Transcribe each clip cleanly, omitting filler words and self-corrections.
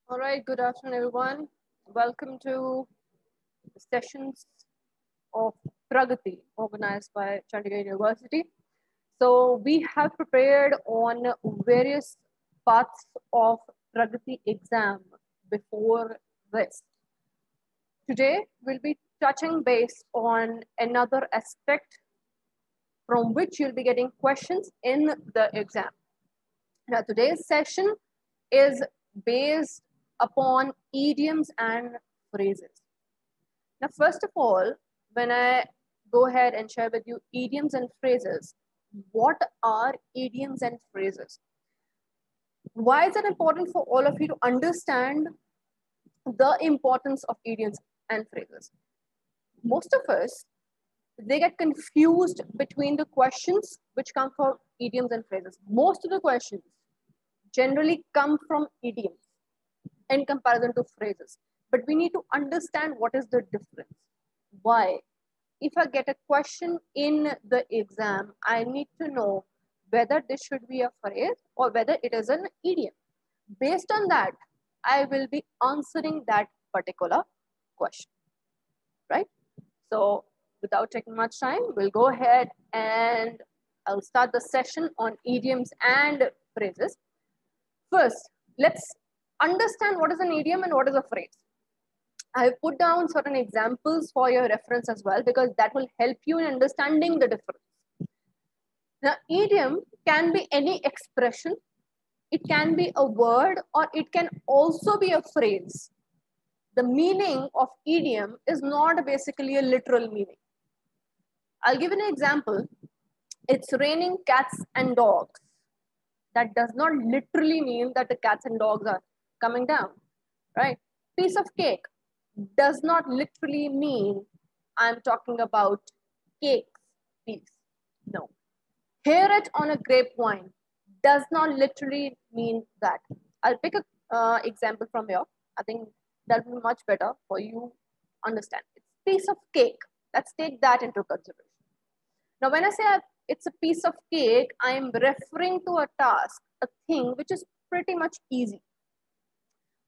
All right, good afternoon, everyone. Welcome to sessions of Pragati organized by Chandigarh University. So, we have prepared on various parts of Pragati exam before this. Today, we'll be touching base on another aspect from which you'll be getting questions in the exam. Now, today's session is based upon idioms and phrases. Now, first of all, when I go ahead and share with you idioms and phrases, what are idioms and phrases? Why is it important for all of you to understand the importance of idioms and phrases? Most of us, they get confused between the questions which come from idioms and phrases. Most of the questions generally come from idioms in comparison to phrases. But we need to understand what is the difference. Why? If I get a question in the exam, I need to know whether this should be a phrase or whether it is an idiom. Based on that, I will be answering that particular question, right? So without taking much time, we'll go ahead and I'll start the session on idioms and phrases. First, let's understand what is an idiom and what is a phrase. I have put down certain examples for your reference as well because that will help you in understanding the difference. Now, idiom can be any expression. It can be a word or it can also be a phrase. The meaning of idiom is not basically a literal meaning. I'll give an example. It's raining cats and dogs. That does not literally mean that the cats and dogs are coming down, right? Piece of cake does not literally mean I'm talking about cake piece. No. Hear it on a grapevine does not literally mean that. I'll pick an example from here. I think that will be much better for you understand. It's piece of cake. Let's take that into consideration. Now, when I say it's a piece of cake, I am referring to a task, a thing which is pretty much easy.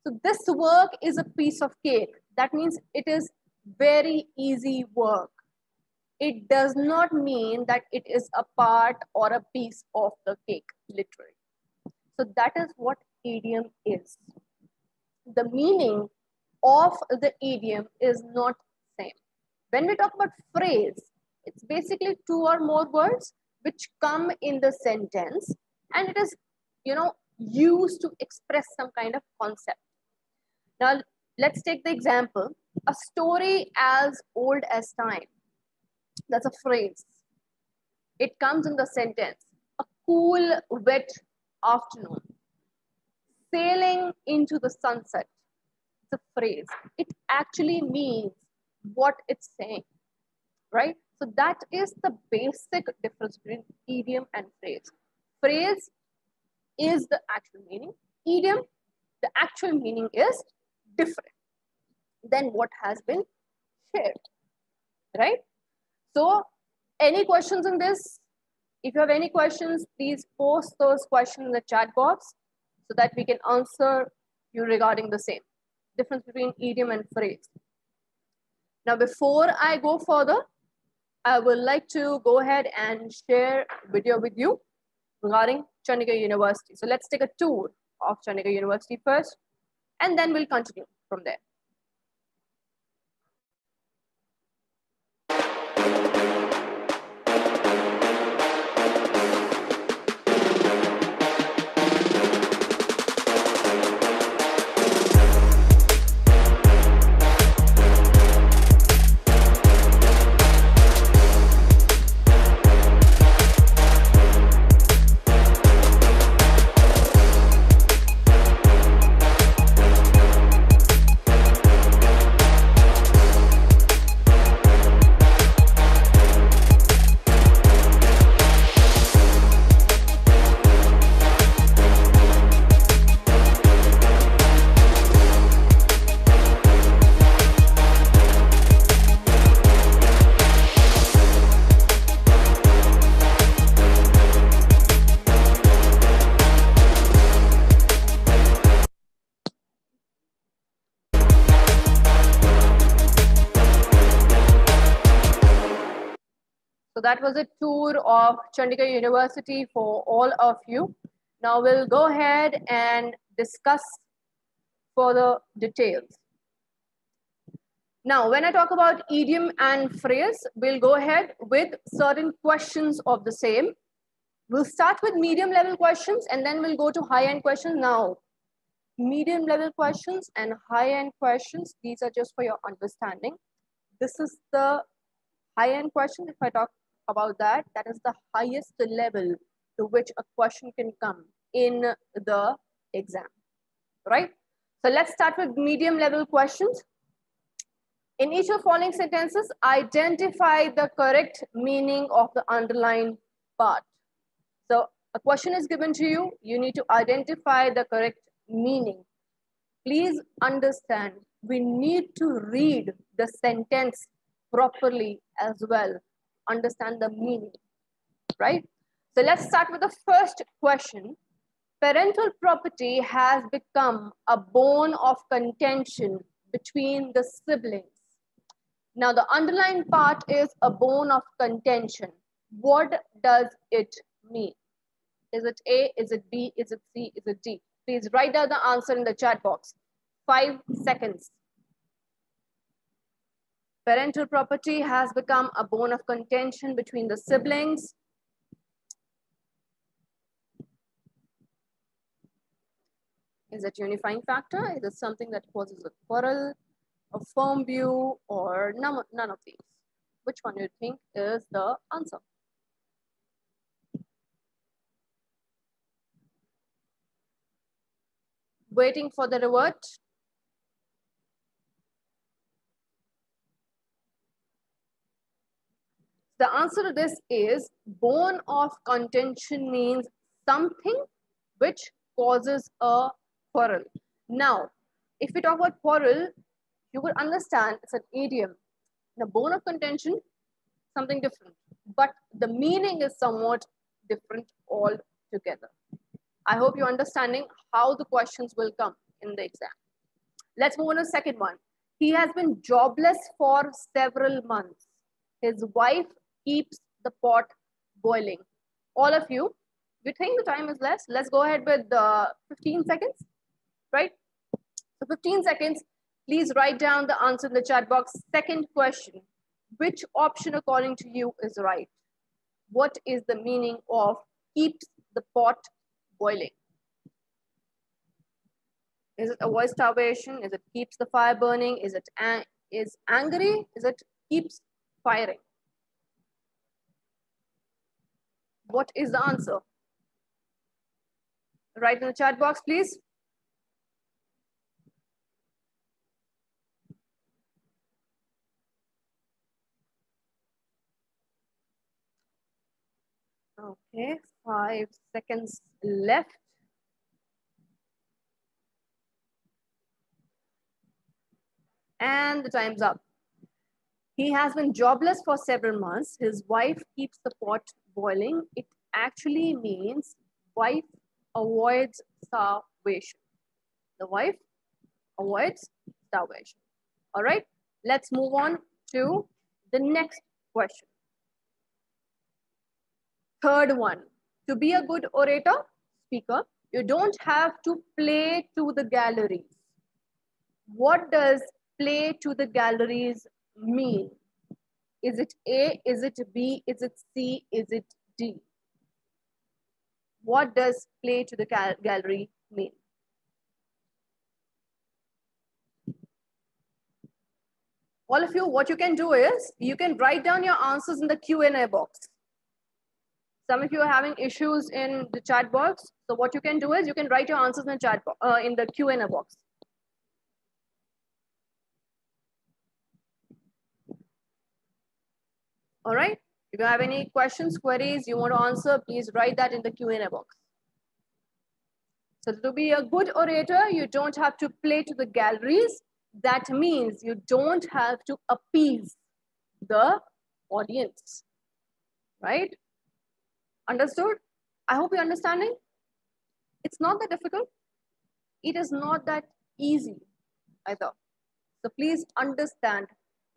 So this work is a piece of cake. That means it is very easy work. It does not mean that it is a part or a piece of the cake, literally. So that is what idiom is. The meaning of the idiom is not same. When we talk about phrase, it's basically two or more words which come in the sentence and it is, used to express some kind of concept. Now, let's take the example, a story as old as time. That's a phrase. It comes in the sentence, a cool, wet afternoon. Sailing into the sunset. It's a phrase. It actually means what it's saying, right? So that is the basic difference between idiom and phrase. Phrase is the actual meaning. Idiom, the actual meaning is different than what has been shared, right? So any questions in this? If you have any questions, please post those questions in the chat box so that we can answer you regarding the same. Difference between idiom and phrase. Now, before I go further, I would like to go ahead and share a video with you regarding Chandigarh University. So let's take a tour of Chandigarh University first, and then we'll continue from there. that was a tour of Chandigarh University for all of you. Now we'll go ahead and discuss further details. Now, when I talk about idiom and phrase, we'll go ahead with certain questions of the same. We'll start with medium level questions and then we'll go to high end questions. Now, medium level questions and high end questions, these are just for your understanding. This is the high end question. If I talk about that, that is the highest level to which a question can come in the exam, right? So let's start with medium level questions. In each of the following sentences, identify the correct meaning of the underlined part. So a question is given to you. You need to identify the correct meaning. Please understand, we need to read the sentence properly as well. Understand the meaning, right? So let's start with the first question. Parental property has become a bone of contention between the siblings. Now, the underlined part is a bone of contention. What does it mean? Is it A? Is it B? Is it C? Is it D? Please write down the answer in the chat box. 5 seconds. Parental property has become a bone of contention between the siblings. Is it unifying factor? Is it something that causes a quarrel, a firm view, or none of these? Which one do you think is the answer? Waiting for the revert. The answer to this is bone of contention means something which causes a quarrel. Now, if we talk about quarrel, you would understand it's an idiom. The bone of contention, something different, but the meaning is somewhat different altogether. I hope you're understanding how the questions will come in the exam. Let's move on to the second one. He has been jobless for several months. His wife keeps the pot boiling. All of you, we think the time is less. Let's go ahead with 15 seconds, right? So 15 seconds, please write down the answer in the chat box. Second question, which option according to you is right? What is the meaning of keeps the pot boiling? Is it avoid starvation? Is it keeps the fire burning? Is it angry? Is it keeps firing? What is the answer? Write in the chat box, please. Okay, 5 seconds left. And the time's up. He has been jobless for several months. His wife keeps the pot boiling. It actually means wife avoids starvation. The wife avoids starvation. All right, let's move on to the next question. Third one, to be a good orator, speaker, you don't have to play to the galleries. What does play to the galleries mean? Is it A? Is it B? Is it C? Is it D? What does play to the gallery mean? All of you, what you can do is, you can write down your answers in the Q&A box. Some of you are having issues in the chat box. So what you can do is, you can write your answers in the chat box, in the Q&A box. All right. If you have any questions, queries you want to answer, please write that in the Q&A box. So to be a good orator, you don't have to play to the galleries. That means you don't have to appease the audience, right? Understood? I hope you're understanding. It's not that difficult. It is not that easy either. So please understand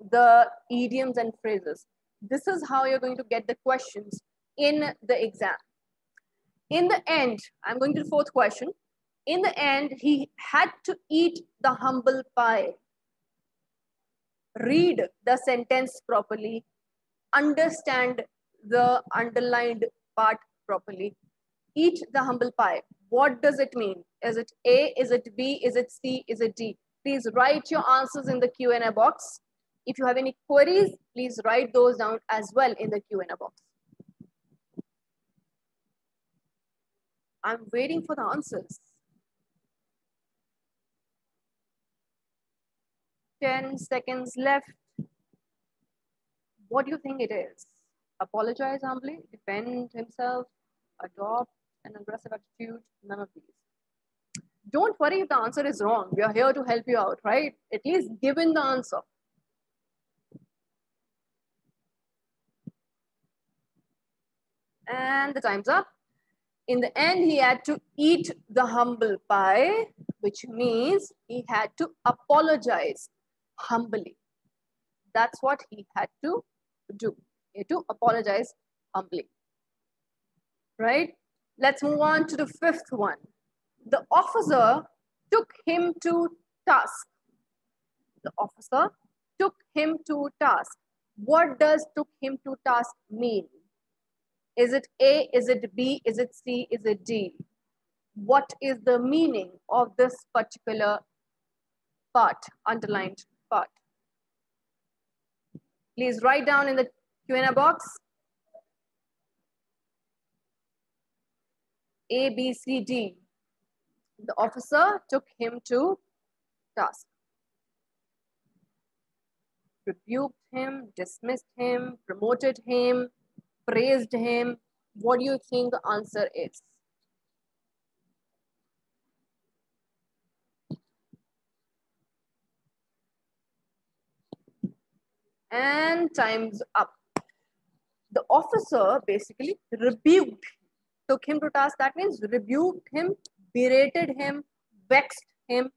the idioms and phrases. This is how you're going to get the questions in the exam. In the end, I'm going to the fourth question. In the end, he had to eat the humble pie. Read the sentence properly. Understand the underlined part properly. Eat the humble pie. What does it mean? Is it A? Is it B? Is it C? Is it D? Please write your answers in the Q&A box. If you have any queries, please write those down as well in the Q&A box. I'm waiting for the answers. 10 seconds left. What do you think it is? Apologize humbly, defend himself, adopt an aggressive attitude, none of these. Don't worry if the answer is wrong. We are here to help you out, right? At least give in the answer. And the time's up. In the end, he had to eat the humble pie, which means he had to apologize humbly. That's what he had to do. He had to apologize humbly. Right? Let's move on to the fifth one. The officer took him to task. The officer took him to task. What does took him to task mean? Is it A? Is it B? Is it C? Is it D? What is the meaning of this particular part, underlined part? Please write down in the Q&A box. A, B, C, D. The officer took him to task. Rebuked him, dismissed him, promoted him, praised him. What do you think the answer is? And time's up. The officer basically rebuked, took him to task. That means rebuked him, berated him, vexed him,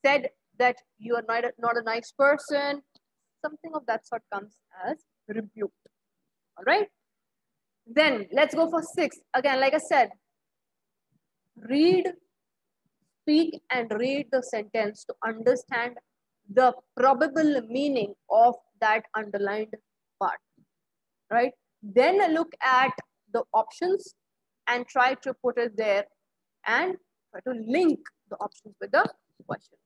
said that you are not a nice person. Something of that sort comes as rebuked. All right. Then let's go for 6. Again, like I said, read, speak and read the sentence to understand the probable meaning of that underlined part, right? Then look at the options and try to put it there and try to link the options with the question.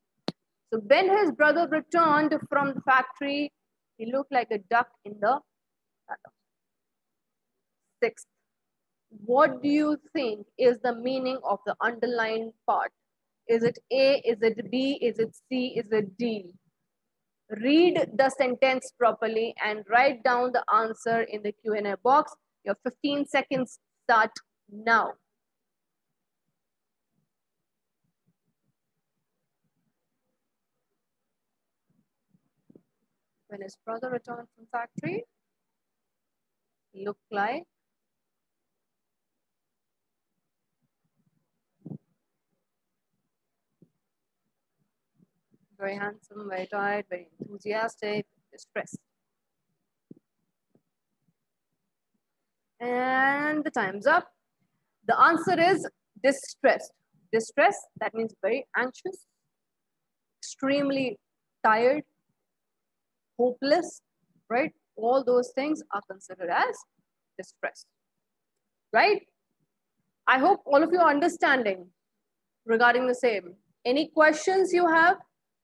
So when his brother returned from the factory, he looked like a duck in the paddock. 6th, what do you think is the meaning of the underlined part? Is it A? Is it B? Is it C? Is it D? Read the sentence properly and write down the answer in the Q&A box. Your 15 seconds start now. When his brother returned from factory, he looked like very handsome, very tired, very enthusiastic, distressed. And the time's up. The answer is distressed. Distressed, that means very anxious, extremely tired, hopeless, right? All those things are considered as distress, right? I hope all of you are understanding regarding the same. Any questions you have?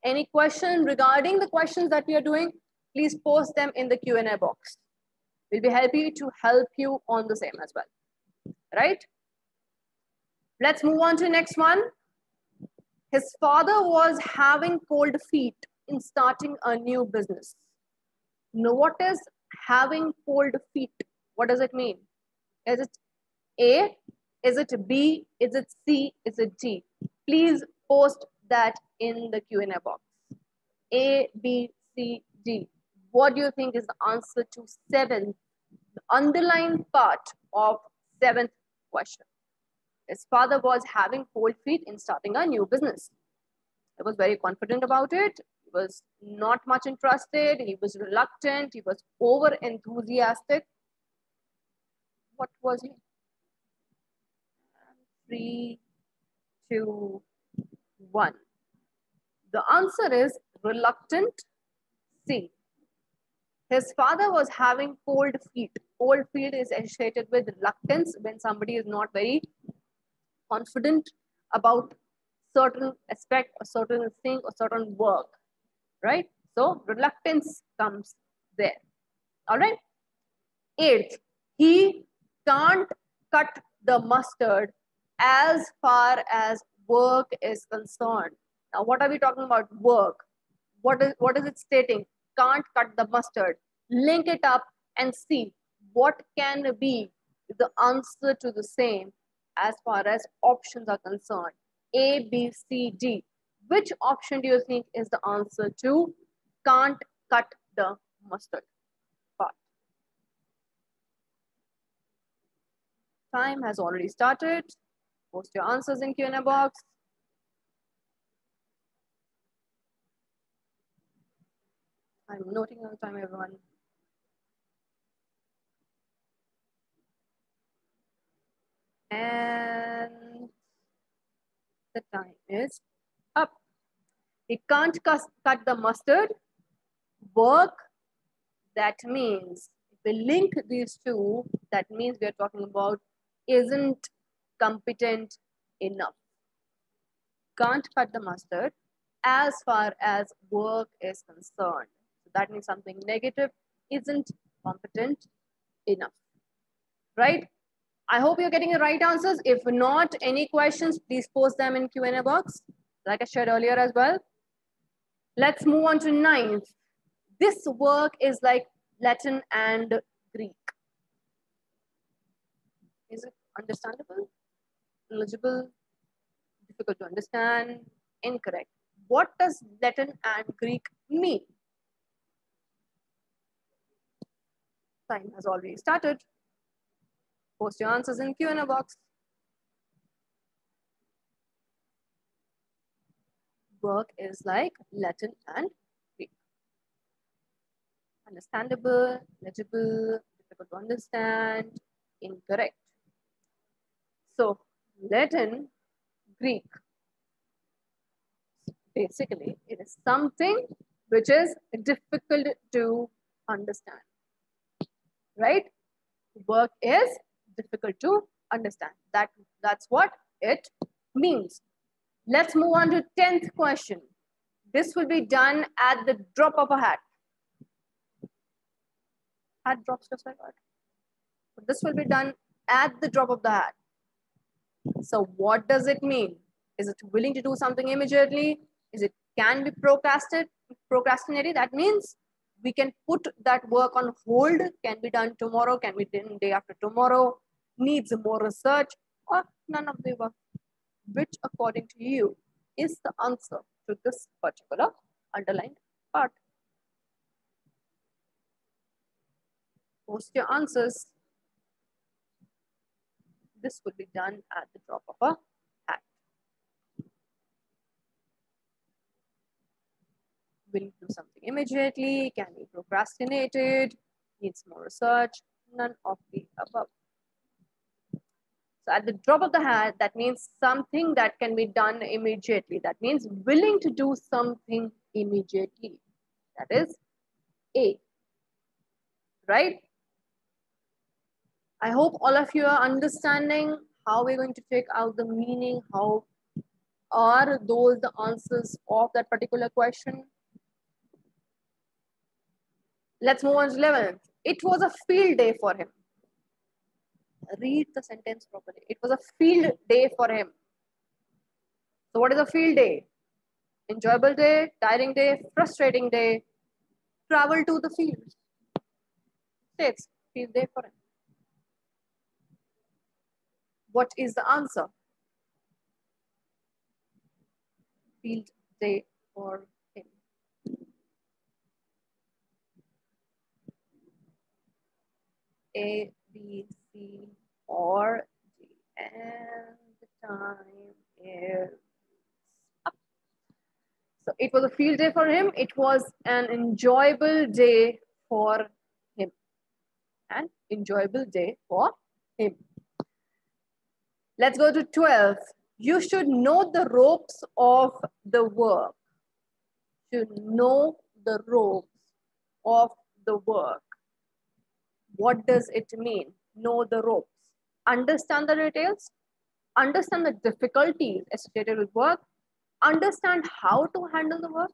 Any question regarding the questions that we are doing? Please post them in the Q&A box. We'll be happy to help you on the same as well, right? Let's move on to the next one. His father was having cold feet in starting a new business. Now, what is having cold feet? What does it mean? Is it A? Is it B? Is it C? Is it D? Please post that in the Q&A box. A, B, C, D. What do you think is the answer to 7th, the underlined part of 7th question? His father was having cold feet in starting a new business. He was very confident about it. He was not much interested, he was reluctant, he was over enthusiastic. What was he? 3, 2, 1. The answer is reluctant. C. His father was having cold feet. Cold feet is associated with reluctance when somebody is not very confident about certain aspect or certain thing or certain work, right? So reluctance comes there. All right. 8th, he can't cut the mustard as far as work is concerned. Now, what are we talking about? Work. What is it stating? Can't cut the mustard. Link it up and see what can be the answer to the same as far as options are concerned. A, B, C, D. Which option do you think is the answer to can't cut the mustard part? Time has already started. Post your answers in Q&A box. I'm noting on the time, everyone. And the time is up. He can't cut the mustard. Work, that means if we link these two, that means we are talking about isn't competent enough. Can't cut the mustard as far as work is concerned. So that means something negative, isn't competent enough, right? I hope you're getting the right answers. If not, any questions, please post them in Q&A box, like I shared earlier as well. Let's move on to 9th. This work is like Latin and Greek. Is it understandable, legible, difficult to understand? Incorrect. What does Latin and Greek mean? Time has already started. Post your answers in Q&A box. Work is like Latin and Greek. Understandable, legible, difficult to understand, incorrect. So Latin, Greek, basically it is something which is difficult to understand, right? Work is difficult to understand. That's what it means. Let's move on to 10th question. This will be done at the drop of a hat. Hat drops just like that. But this will be done at the drop of the hat. So what does it mean? Is it willing to do something immediately? Is it can be procrastinated? That means we can put that work on hold, can be done tomorrow, can be done day after tomorrow, needs more research, or none of the above. Which according to you is the answer to this particular underlined part? Post your answers. This will be done at the drop of a hat. Will do something immediately, can be procrastinated, needs more research, none of the above. So at the drop of the hat, that means something that can be done immediately. That means willing to do something immediately. That is A, right? I hope all of you are understanding how we're going to take out the meaning, how are those the answers of that particular question. Let's move on to 11th. It was a field day for him. Read the sentence properly. It was a field day for him. So what is a field day? Enjoyable day, tiring day, frustrating day. Travel to the field. It's field day for him. What is the answer? Field day for him. A, B, C, or D. And the time is up. So it was a field day for him. It was an enjoyable day for him. An enjoyable day for him. Let's go to 12. You should know the ropes of the work. Should know the ropes of the work. What does it mean? Know the ropes. Understand the details. Understand the difficulties associated with work. Understand how to handle the work,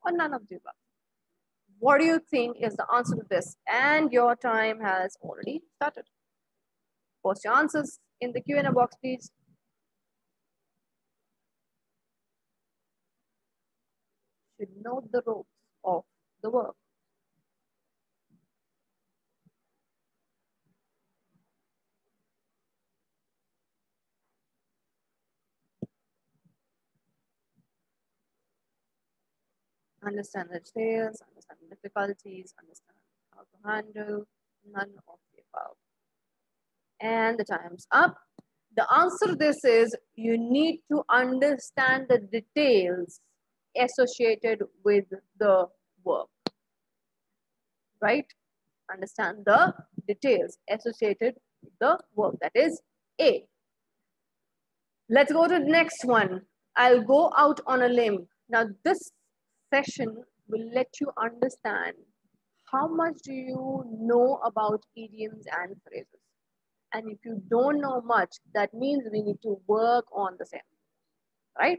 or none of the above. What do you think is the answer to this? And your time has already started. Post your answers in the Q&A box, please. Should know the ropes of the work. Understand the details, understand the difficulties, understand how to handle, none of the above. And the time's up. The answer to this is you need to understand the details associated with the work, right? Understand the details associated with the work. That is A. Let's go to the next one. I'll go out on a limb. Now this session will let you understand how much do you know about idioms and phrases. And if you don't know much, that means we need to work on the same, right?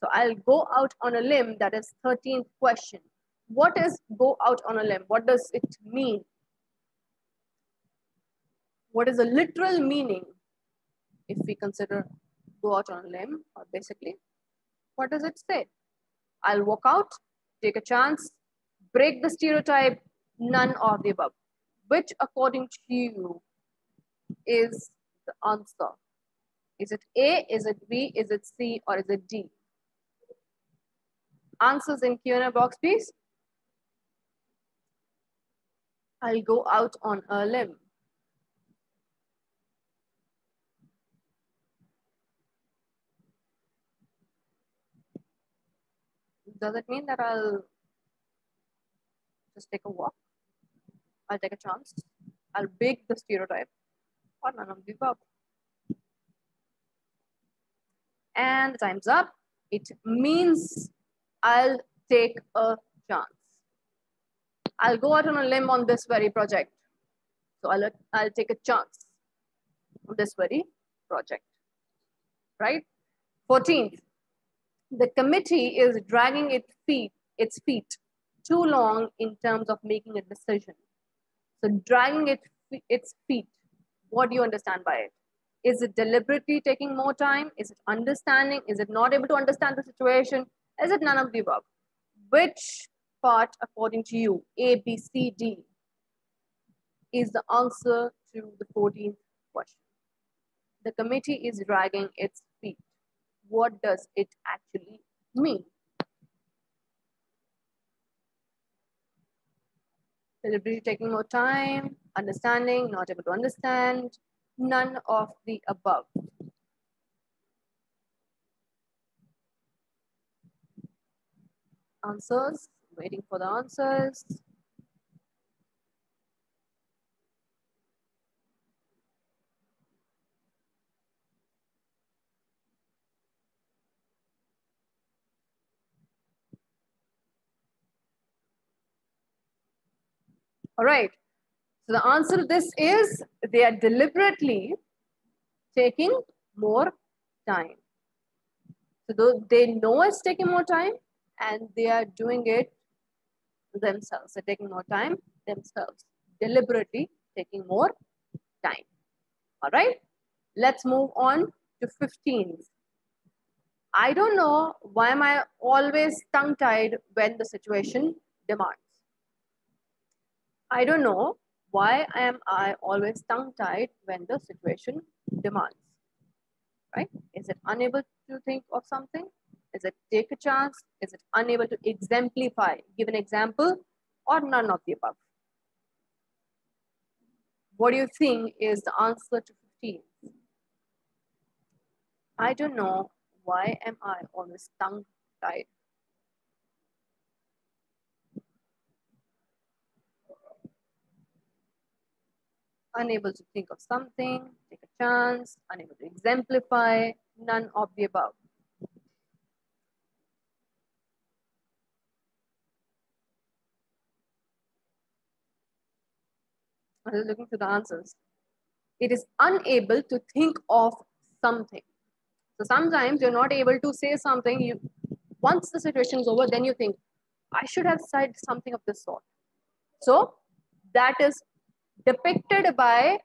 So I'll go out on a limb. That is 13th question. What is go out on a limb? What does it mean? What is the literal meaning if we consider go out on a limb, or basically, what does it say? I'll walk out, take a chance, break the stereotype, none of the above. Which, according to you, is the answer? Is it A, is it B, is it C, or is it D? Answers in Q&A box, please. I'll go out on a limb. Does it mean that I'll just take a walk? I'll take a chance. I'll break the stereotype, or none of the above. And the time's up. It means I'll take a chance. I'll go out on a limb on this very project. So I'll take a chance on this very project, right? 14th, the committee is dragging its feet too long in terms of making a decision. So dragging its feet, what do you understand by it? Is it deliberately taking more time? Is it understanding? Is it not able to understand the situation? Is it none of the above? Which part, according to you, A, B, C, D, is the answer to the 14th question? The committee is dragging its feet. What does it actually mean? Deliberately taking more time, understanding, not able to understand, none of the above. Answers, waiting for the answers. All right, so the answer to this is they are deliberately taking more time. So they know it's taking more time and they are doing it themselves. They're taking more time themselves, deliberately taking more time. All right, let's move on to 15th. I don't know why am I always tongue-tied when the situation demands. I don't know why am I always tongue-tied when the situation demands, right? Is it unable to think of something? Is it take a chance? Is it unable to exemplify, give an example, or none of the above? What do you think is the answer to 15? I don't know why am I always tongue-tied. unable to think of something, take a chance, unable to exemplify, none of the above. I was looking for the answers. It is unable to think of something. So sometimes you're not able to say something. Once the situation is over, then you think, I should have said something of this sort. So that is depicted by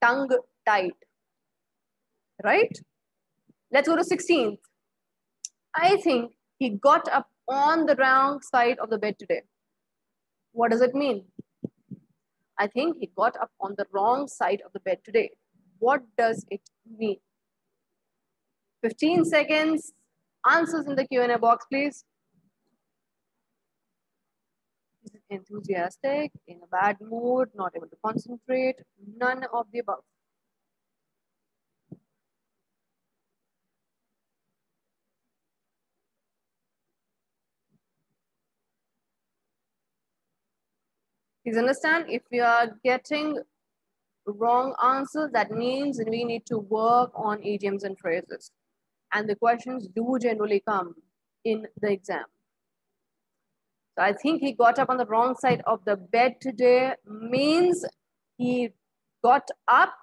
tongue tied, right? Let's go to 16th. I think he got up on the wrong side of the bed today. What does it mean? I think he got up on the wrong side of the bed today. What does it mean? 15 seconds. Answers in the Q&A box, please. Is it enthusiastic, in a bad mood, not able to concentrate? None of the above. Please understand, if we are getting wrong answers, that means we need to work on idioms and phrases. And the questions do generally come in the exam. So I think he got up on the wrong side of the bed today means he got up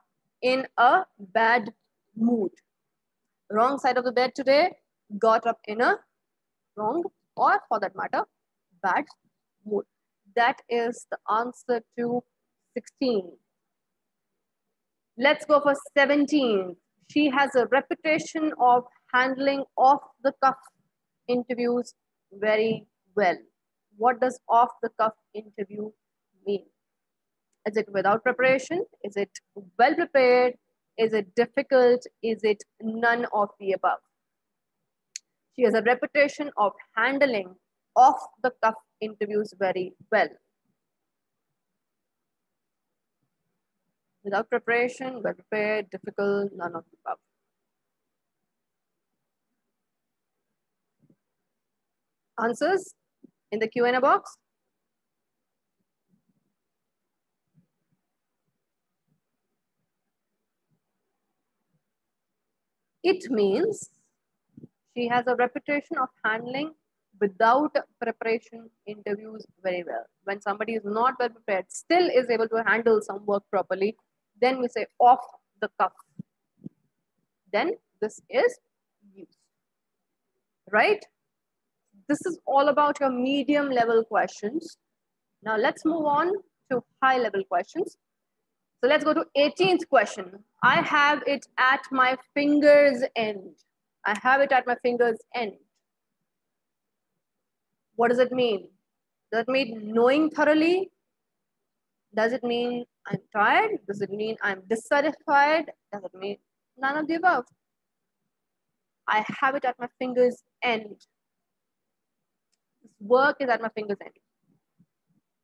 in a bad mood. Wrong side of the bed today, got up in a wrong, or for that matter, bad mood. That is the answer to 16. Let's go for 17. She has a reputation of handling off the cuff interviews very well. What does off the cuff interview mean? Is it without preparation? Is it well prepared? Is it difficult? Is it none of the above? She has a reputation of handling off the cuff interviews very well. Without preparation, well prepared, difficult, none of the above. Answers in the Q&A box. It means she has a reputation of handling without preparation interviews very well. When somebody is not well prepared, still is able to handle some work properly, then we say off the cuff. Then this is used, right? This is all about your medium level questions. Now let's move on to high level questions. So let's go to 18th question. I have it at my finger's end. I have it at my finger's end. What does it mean? Does it mean knowing thoroughly? Does it mean I'm tired? Does it mean I'm dissatisfied? Does it mean none of the above? I have it at my finger's end. This work is at my finger's end.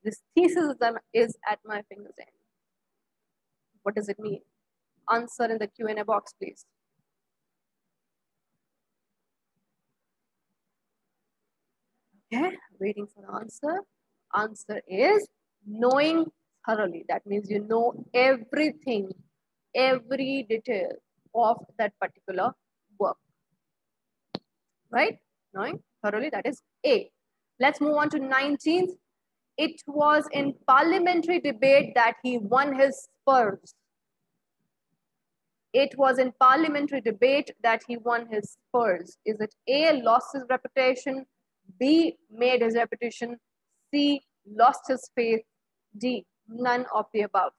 This thesis is at my finger's end. What does it mean? Answer in the Q&A box, please. Okay, waiting for the answer. Answer is knowing thoroughly. That means you know everything, every detail of that particular work. Right? Knowing thoroughly, that is A. Let's move on to 19th. It was in parliamentary debate that he won his spurs. It was in parliamentary debate that he won his spurs. Is it A, lost his reputation, B, made his reputation, C, lost his faith, D, none of the above?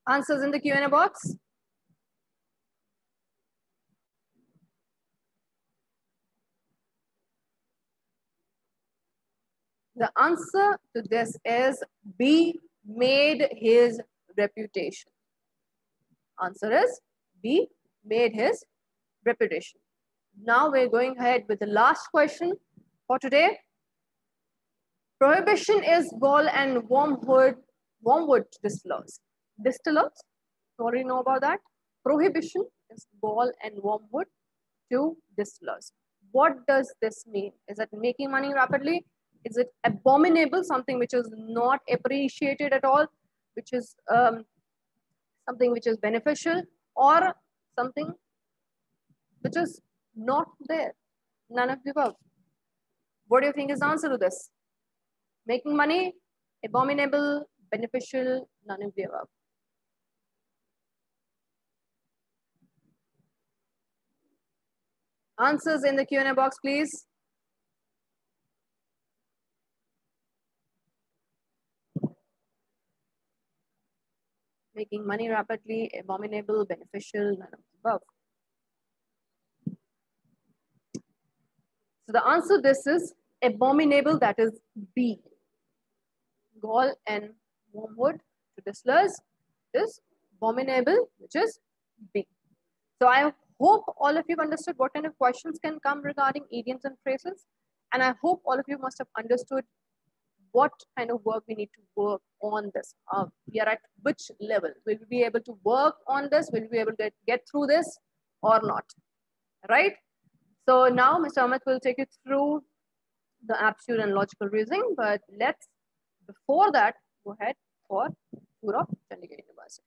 Answers in the Q&A box. The answer to this is B, made his reputation. Answer is B, made his reputation. Now we're going ahead with the last question for today. Prohibition is gall and wormwood distillers. Distillers, already know about that. Prohibition is gall and wormwood to distillers. What does this mean? Is it making money rapidly? Is it abominable, something which is not appreciated at all, which is something which is beneficial, or something which is not there? None of the above. What do you think is the answer to this? Making money, abominable, beneficial, none of the above. Answers in the Q&A box, please. Making money rapidly, abominable, beneficial, none of the above. So the answer to this is abominable, that is B. Gall and wormwood to distillers is abominable, which is B. So I hope all of you understood what kind of questions can come regarding idioms and phrases. And I hope all of you must have understood what kind of work we need to work on this. We are at which level? Will we be able to work on this? Will we be able to get through this or not? Right? So now Mr. Amit will take you through the aptitude and logical reasoning, but let's, before that, go ahead for tour of Chandigarh University.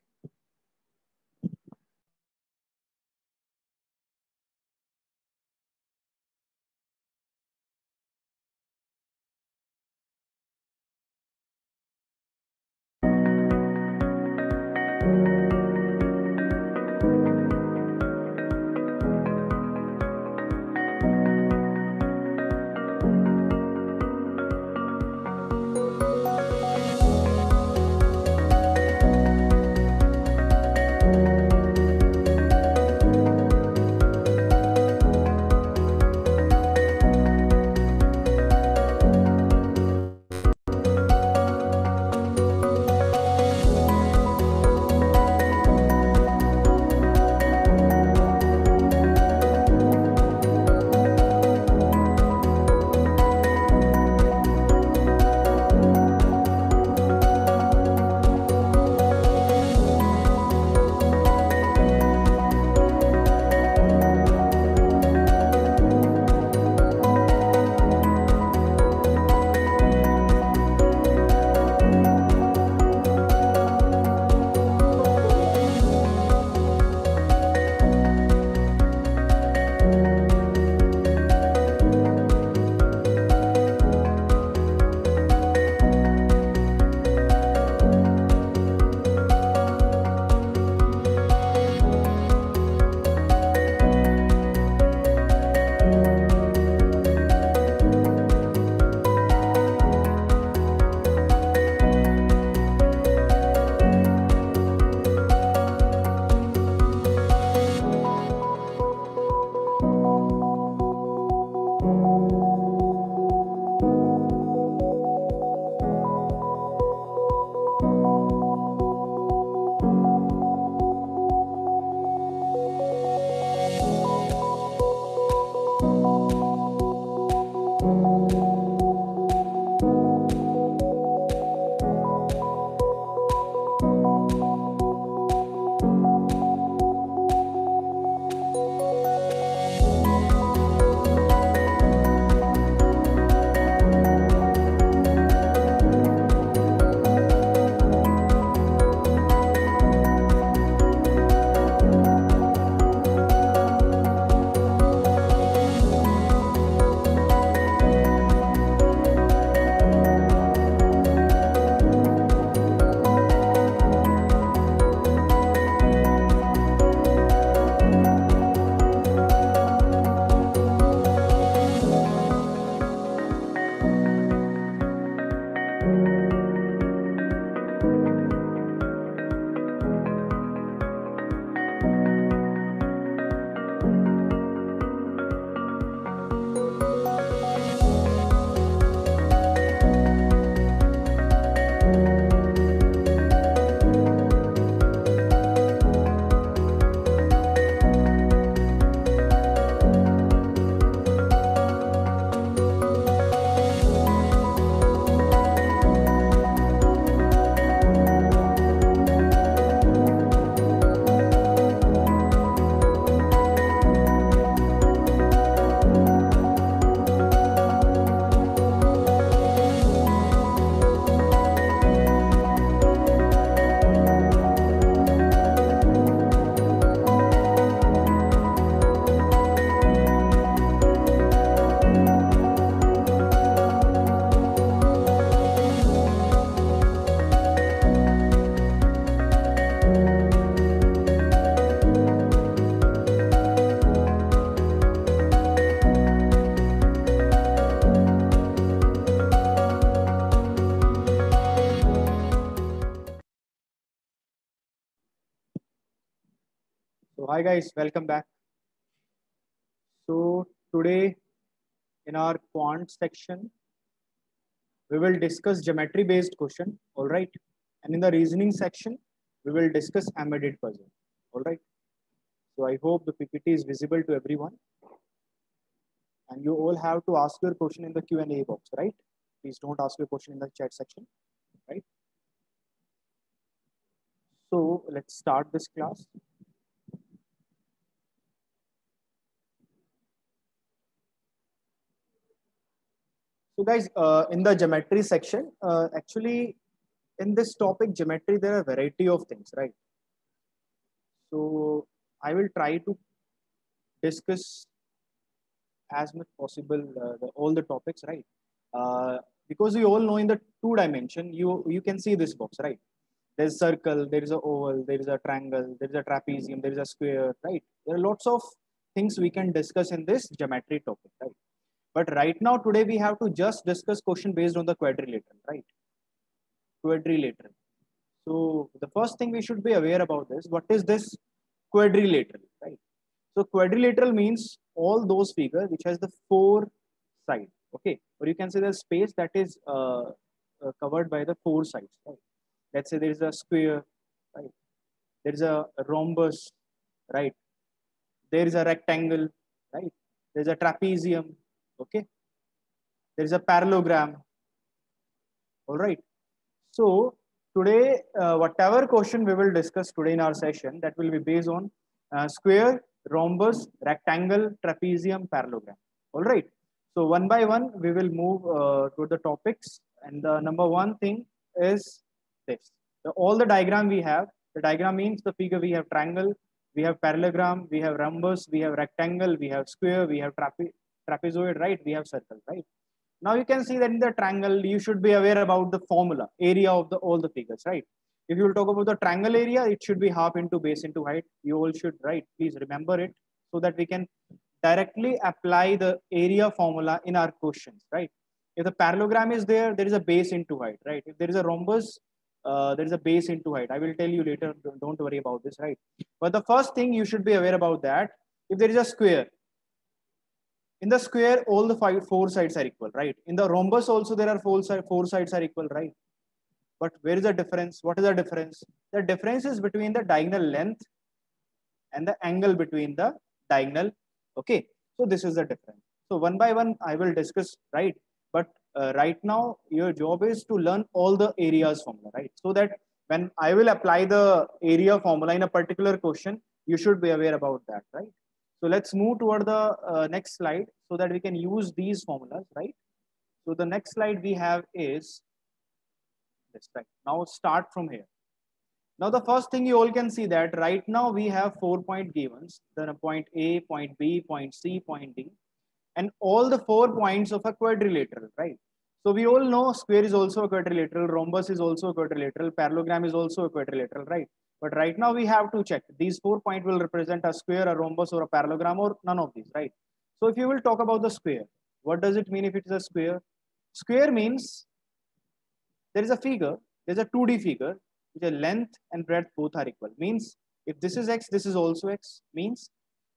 Hi guys, welcome back. So today in our quant section, we will discuss geometry based question, all right? And in the reasoning section, we will discuss embedded puzzle, all right? So I hope the PPT is visible to everyone. And you all have to ask your question in the Q&A box, right? Please don't ask your question in the chat section, right? So let's start this class. So guys, in the geometry section, actually in this topic, geometry, there are a variety of things, right? So I will try to discuss as much possible all the topics, right? Because we all know in the two dimension, you can see this box, right? There's circle, there is a oval, there is a triangle, there is a trapezium, there is a square, right? There are lots of things we can discuss in this geometry topic, right? But right now, today we have to just discuss question based on the quadrilateral, right? Quadrilateral. So the first thing we should be aware about this, what is this quadrilateral, right? So quadrilateral means all those figures which has the four sides, okay? Or you can say the space that is covered by the four sides, right? Let's say there is a square, right? There is a rhombus, right? There is a rectangle, right? There is a trapezium, okay? There is a parallelogram, all right? So today, whatever question we will discuss today in our session, that will be based on square, rhombus, rectangle, trapezium, parallelogram. All right. So one by one, we will move to the topics. And the number one thing is this. All the diagram we have, the diagram means the figure we have triangle, we have parallelogram, we have rhombus, we have rectangle, we have square, we have trapezoid, right? We have circle, right? Now you can see that in the triangle, you should be aware about the formula, area of the all the figures, right? If you will talk about the triangle area, it should be half into base into height. You all should, right? Please remember it so that we can directly apply the area formula in our questions, right? If the parallelogram is there, there is a base into height, right? If there is a rhombus, there is a base into height. I will tell you later, don't worry about this, right? But the first thing you should be aware about that, if there is a square, in the square, all the four sides are equal, right? In the rhombus also, there are four sides are equal, right? But where is the difference? What is the difference? The difference is between the diagonal length and the angle between the diagonal. Okay, so this is the difference. So one by one, I will discuss, right? But right now, your job is to learn all the areas formula, right? So that when I will apply the area formula in a particular question, you should be aware about that, right? So let's move toward the next slide so that we can use these formulas, right? So the next slide we have is this, right? Now start from here. Now the first thing you all can see that right now we have 4 point givens, then a point A, point B, point C, point D, and all the 4 points of a quadrilateral, right? So we all know square is also a quadrilateral, rhombus is also a quadrilateral, parallelogram is also a quadrilateral, right? But right now we have to check these 4 points will represent a square, a rhombus, or a parallelogram, or none of these, right? So if you will talk about the square, what does it mean if it is a square? Square means there is a figure, there's a 2D figure, which the length and breadth both are equal. Means if this is x, this is also x. Means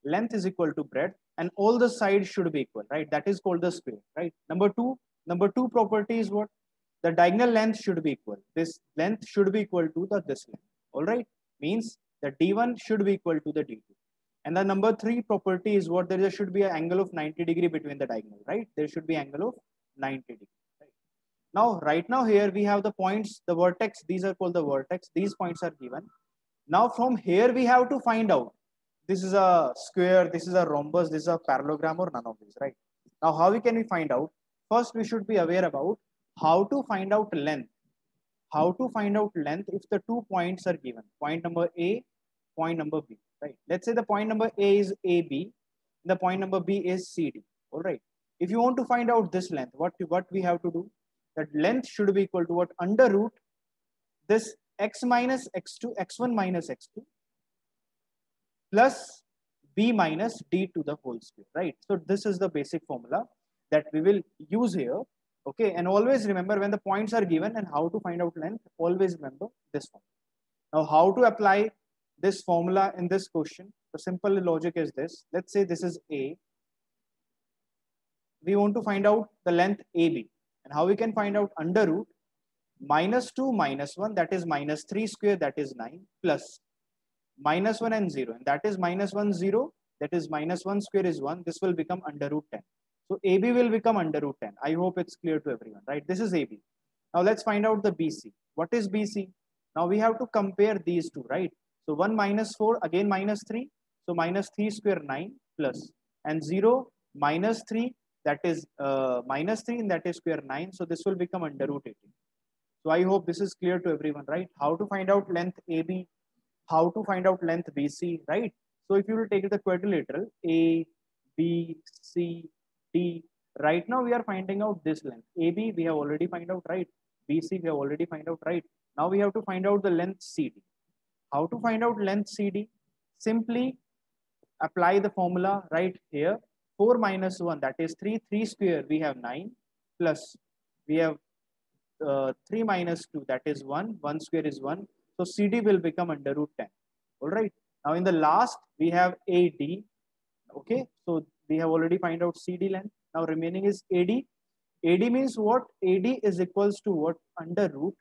length is equal to breadth, and all the sides should be equal, right? That is called the square, right? Number two property is what? The diagonal length should be equal. This length should be equal to this length. All right? Means the D1 should be equal to the D2. And the number three property is what? There should be an angle of 90 degree between the diagonal, right? There should be angle of 90 degree. Now, right now here we have the points, the vertex, these are called the vertex. These points are given. Now from here we have to find out, this is a square, this is a rhombus, this is a parallelogram, or none of these, right? Now how can we find out? First we should be aware about how to find out length. How to find out length if the 2 points are given. Point number A, point number B, right? Let's say the point number A is AB, the point number B is CD, all right? If you want to find out this length, what we have to do? That length should be equal to what? Under root this x minus x2, x1 minus x2 plus b minus d to the whole square, right? So this is the basic formula that we will use here. Okay, and always remember when the points are given and how to find out length, always remember this formula. Now how to apply this formula in this question? The simple logic is this. Let's say this is A. We want to find out the length AB. And how we can find out? Under root -2 -1, that is -3 square, that is 9, plus -1 and 0, and that is -1 0, that is -1 square is 1. This will become under root 10. So AB will become under root 10. I hope it's clear to everyone, right? This is AB. Now let's find out the BC. What is BC? Now we have to compare these two, right? So 1 -4, again -3. So -3 square 9 plus, and 0 -3, that is -3, and that is square 9. So this will become under root 18. So I hope this is clear to everyone, right? How to find out length AB, how to find out length BC, right? So if you will take the quadrilateral A, B, C, D, right now we are finding out this length. AB we have already find out, right? BC we have already find out, right? Now we have to find out the length CD. How to find out length CD? Simply apply the formula right here. 4 minus 1, that is 3. 3 square we have 9, plus we have 3 minus 2, that is 1. 1 square is 1. So CD will become under root 10. All right. Now in the last we have AD. Okay. So we have already find out CD length. Now remaining is AD. AD means what? AD is equals to what? Under root.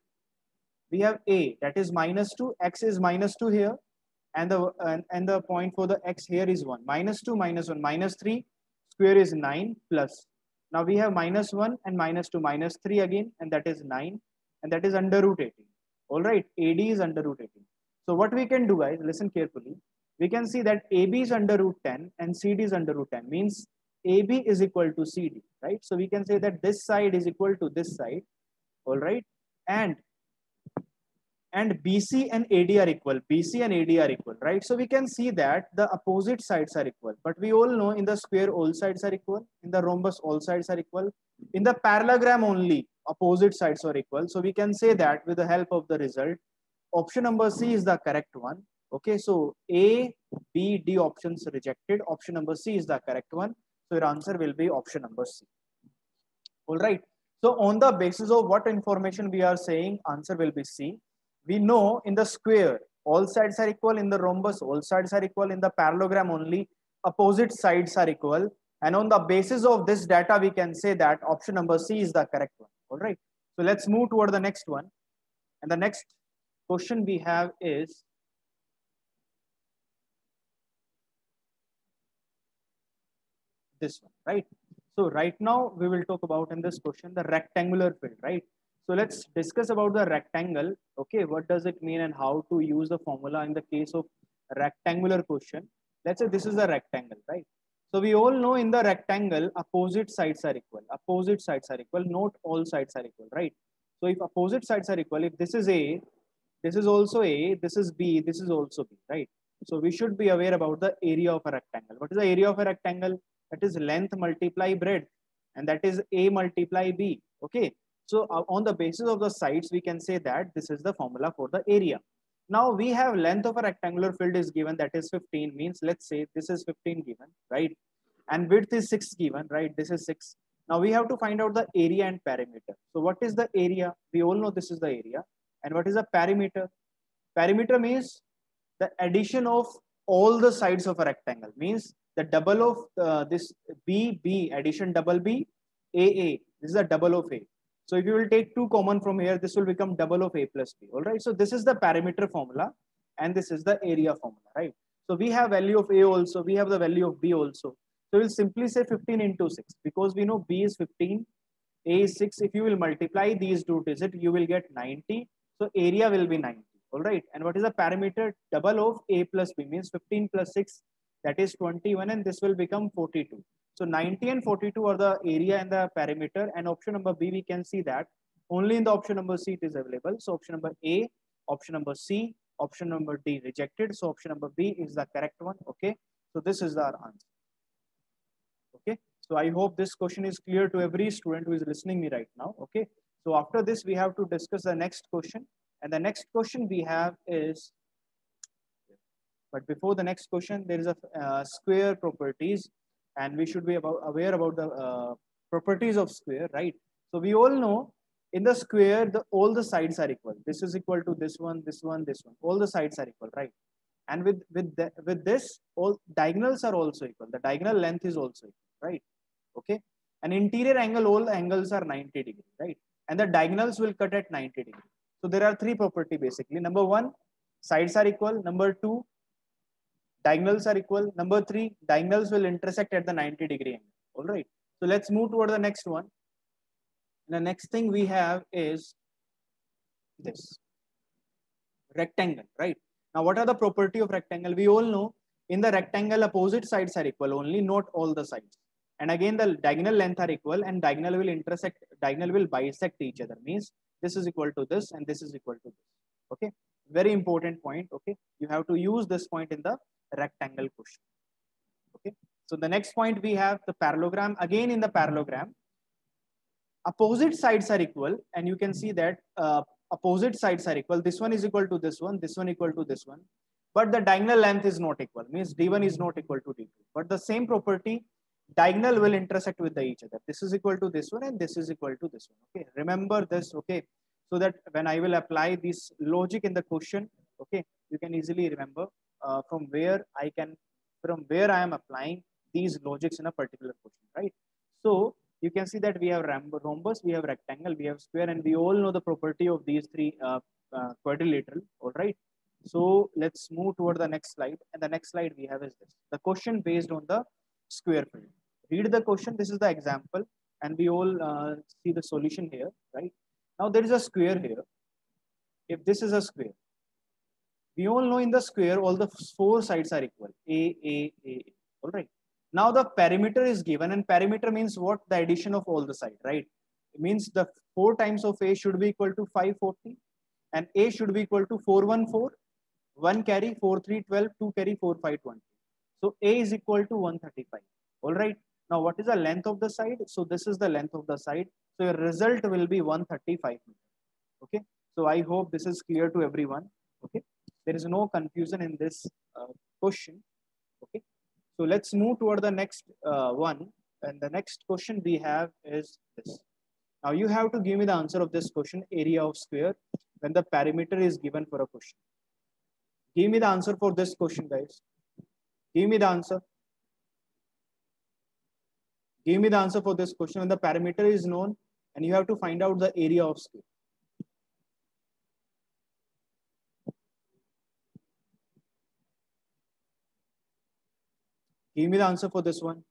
We have A, that is -2. X is -2 here. And the point for the X here is 1. -2 -1 -3 square is 9 plus. Now we have -1 and -2 -3 again, and that is 9, and that is under root 18. All right, AD is under root 18. So what we can do, guys, listen carefully. We can see that AB is under root 10 and CD is under root 10. Means AB is equal to CD, right? So we can say that this side is equal to this side. All right, and BC and AD are equal. BC and AD are equal, right? So we can see that the opposite sides are equal. But we all know in the square all sides are equal. In the rhombus all sides are equal. In the parallelogram only opposite sides are equal. So we can say that with the help of the result, option number C is the correct one. Okay, so A, B, D options rejected. Option number C is the correct one. So your answer will be option number C. All right. So on the basis of what information we are saying, answer will be C. We know in the square, all sides are equal. In the rhombus, all sides are equal. In the parallelogram only, opposite sides are equal. And on the basis of this data, we can say that option number C is the correct one. All right. So let's move toward the next one. And the next question we have is, this one, right? So right now we will talk about in this question, the rectangular field, right? So let's discuss about the rectangle. Okay, what does it mean and how to use the formula in the case of rectangular question. Let's say this is a rectangle, right? So we all know in the rectangle, opposite sides are equal. Opposite sides are equal, not all sides are equal, right? So if opposite sides are equal, if this is A, this is also A, this is B, this is also B, right? So we should be aware about the area of a rectangle. What is the area of a rectangle? That is length multiply breadth, and that is A multiply B. Okay. So on the basis of the sides, we can say that this is the formula for the area. Now we have length of a rectangular field is given, that is 15, means let's say this is 15 given, right? And width is 6 given, right? This is 6. Now we have to find out the area and perimeter. So what is the area? We all know this is the area. And what is the perimeter? Perimeter means the addition of all the sides of a rectangle, means the double of this B, addition double B, A. This is a double of A. So if you will take 2 common from here, this will become double of A plus B. All right. So this is the perimeter formula, and this is the area formula, right? So we have value of A also. We have the value of B also. So we'll simply say 15 into 6, because we know B is 15, A is 6. If you will multiply these two digits, you will get 90. So area will be 90. All right. And what is the perimeter? Double of A plus B, means 15 plus 6, that is 21, and this will become 42. So 90 and 42 are the area and the perimeter. And option number B, we can see that only in the option number C it is available. So option number A, option number C, option number D rejected. So option number B is the correct one. Okay. So this is our answer. Okay. So I hope this question is clear to every student who is listening me right now. Okay. So after this, we have to discuss the next question. And the next question we have is, but before the next question, there is a square properties, and we should be aware about the properties of square, right? So we all know in the square, all the sides are equal. This is equal to this one, this one, this one. All the sides are equal, right? And with this, all diagonals are also equal. The diagonal length is also equal, right? Okay. An interior angle, all angles are 90 degree, right? And the diagonals will cut at 90 degree. So there are three property basically. Number one, sides are equal. Number two, diagonals are equal. Number three, diagonals will intersect at the 90-degree angle. All right. So let's move toward the next one. And the next thing we have is this rectangle, right? Now, what are the property of rectangle? We all know in the rectangle, opposite sides are equal only, not all the sides. And again, the diagonal length are equal and diagonal will intersect, diagonal will bisect each other. Means this is equal to this and this is equal to this. Okay. Very important point. Okay. You have to use this point in the rectangle question. Okay. So the next point we have the parallelogram. Again, in the parallelogram, opposite sides are equal, and you can see that opposite sides are equal. This one is equal to this one equal to this one, but the diagonal length is not equal. Means D1 is not equal to D2. But the same property, diagonal will intersect with each other. This is equal to this one, and this is equal to this one. Okay, remember this. Okay, so that when I will apply this logic in the question, okay, you can easily remember from where I am applying these logics in a particular question, right? So you can see that we have rhombus, we have rectangle, we have square, and we all know the property of these three quadrilateral. All right. So let's move toward the next slide. And the next slide we have is this: the question based on the square field. Read the question. This is the example, and we all see the solution here, right? Now there is a square here. If this is a square, we all know in the square all the four sides are equal. A. All right. Now the perimeter is given, and perimeter means what? The addition of all the sides, right? It means the 4 times of A should be equal to 540, and A should be equal to 414, 1 carry 4 3 12, 2 carry 4 5 20. So A is equal to 135. All right. Now what is the length of the side? So this is the length of the side. So your result will be 135 meters. Okay. So I hope this is clear to everyone. Okay. There is no confusion in this question. Okay. So let's move toward the next one. And the next question we have is this. Now you have to give me the answer of this question, area of square, when the perimeter is given for a question. Give me the answer for this question, guys. Give me the answer. Give me the answer for this question when the perimeter is known and you have to find out the area of square. Give me the answer for this one.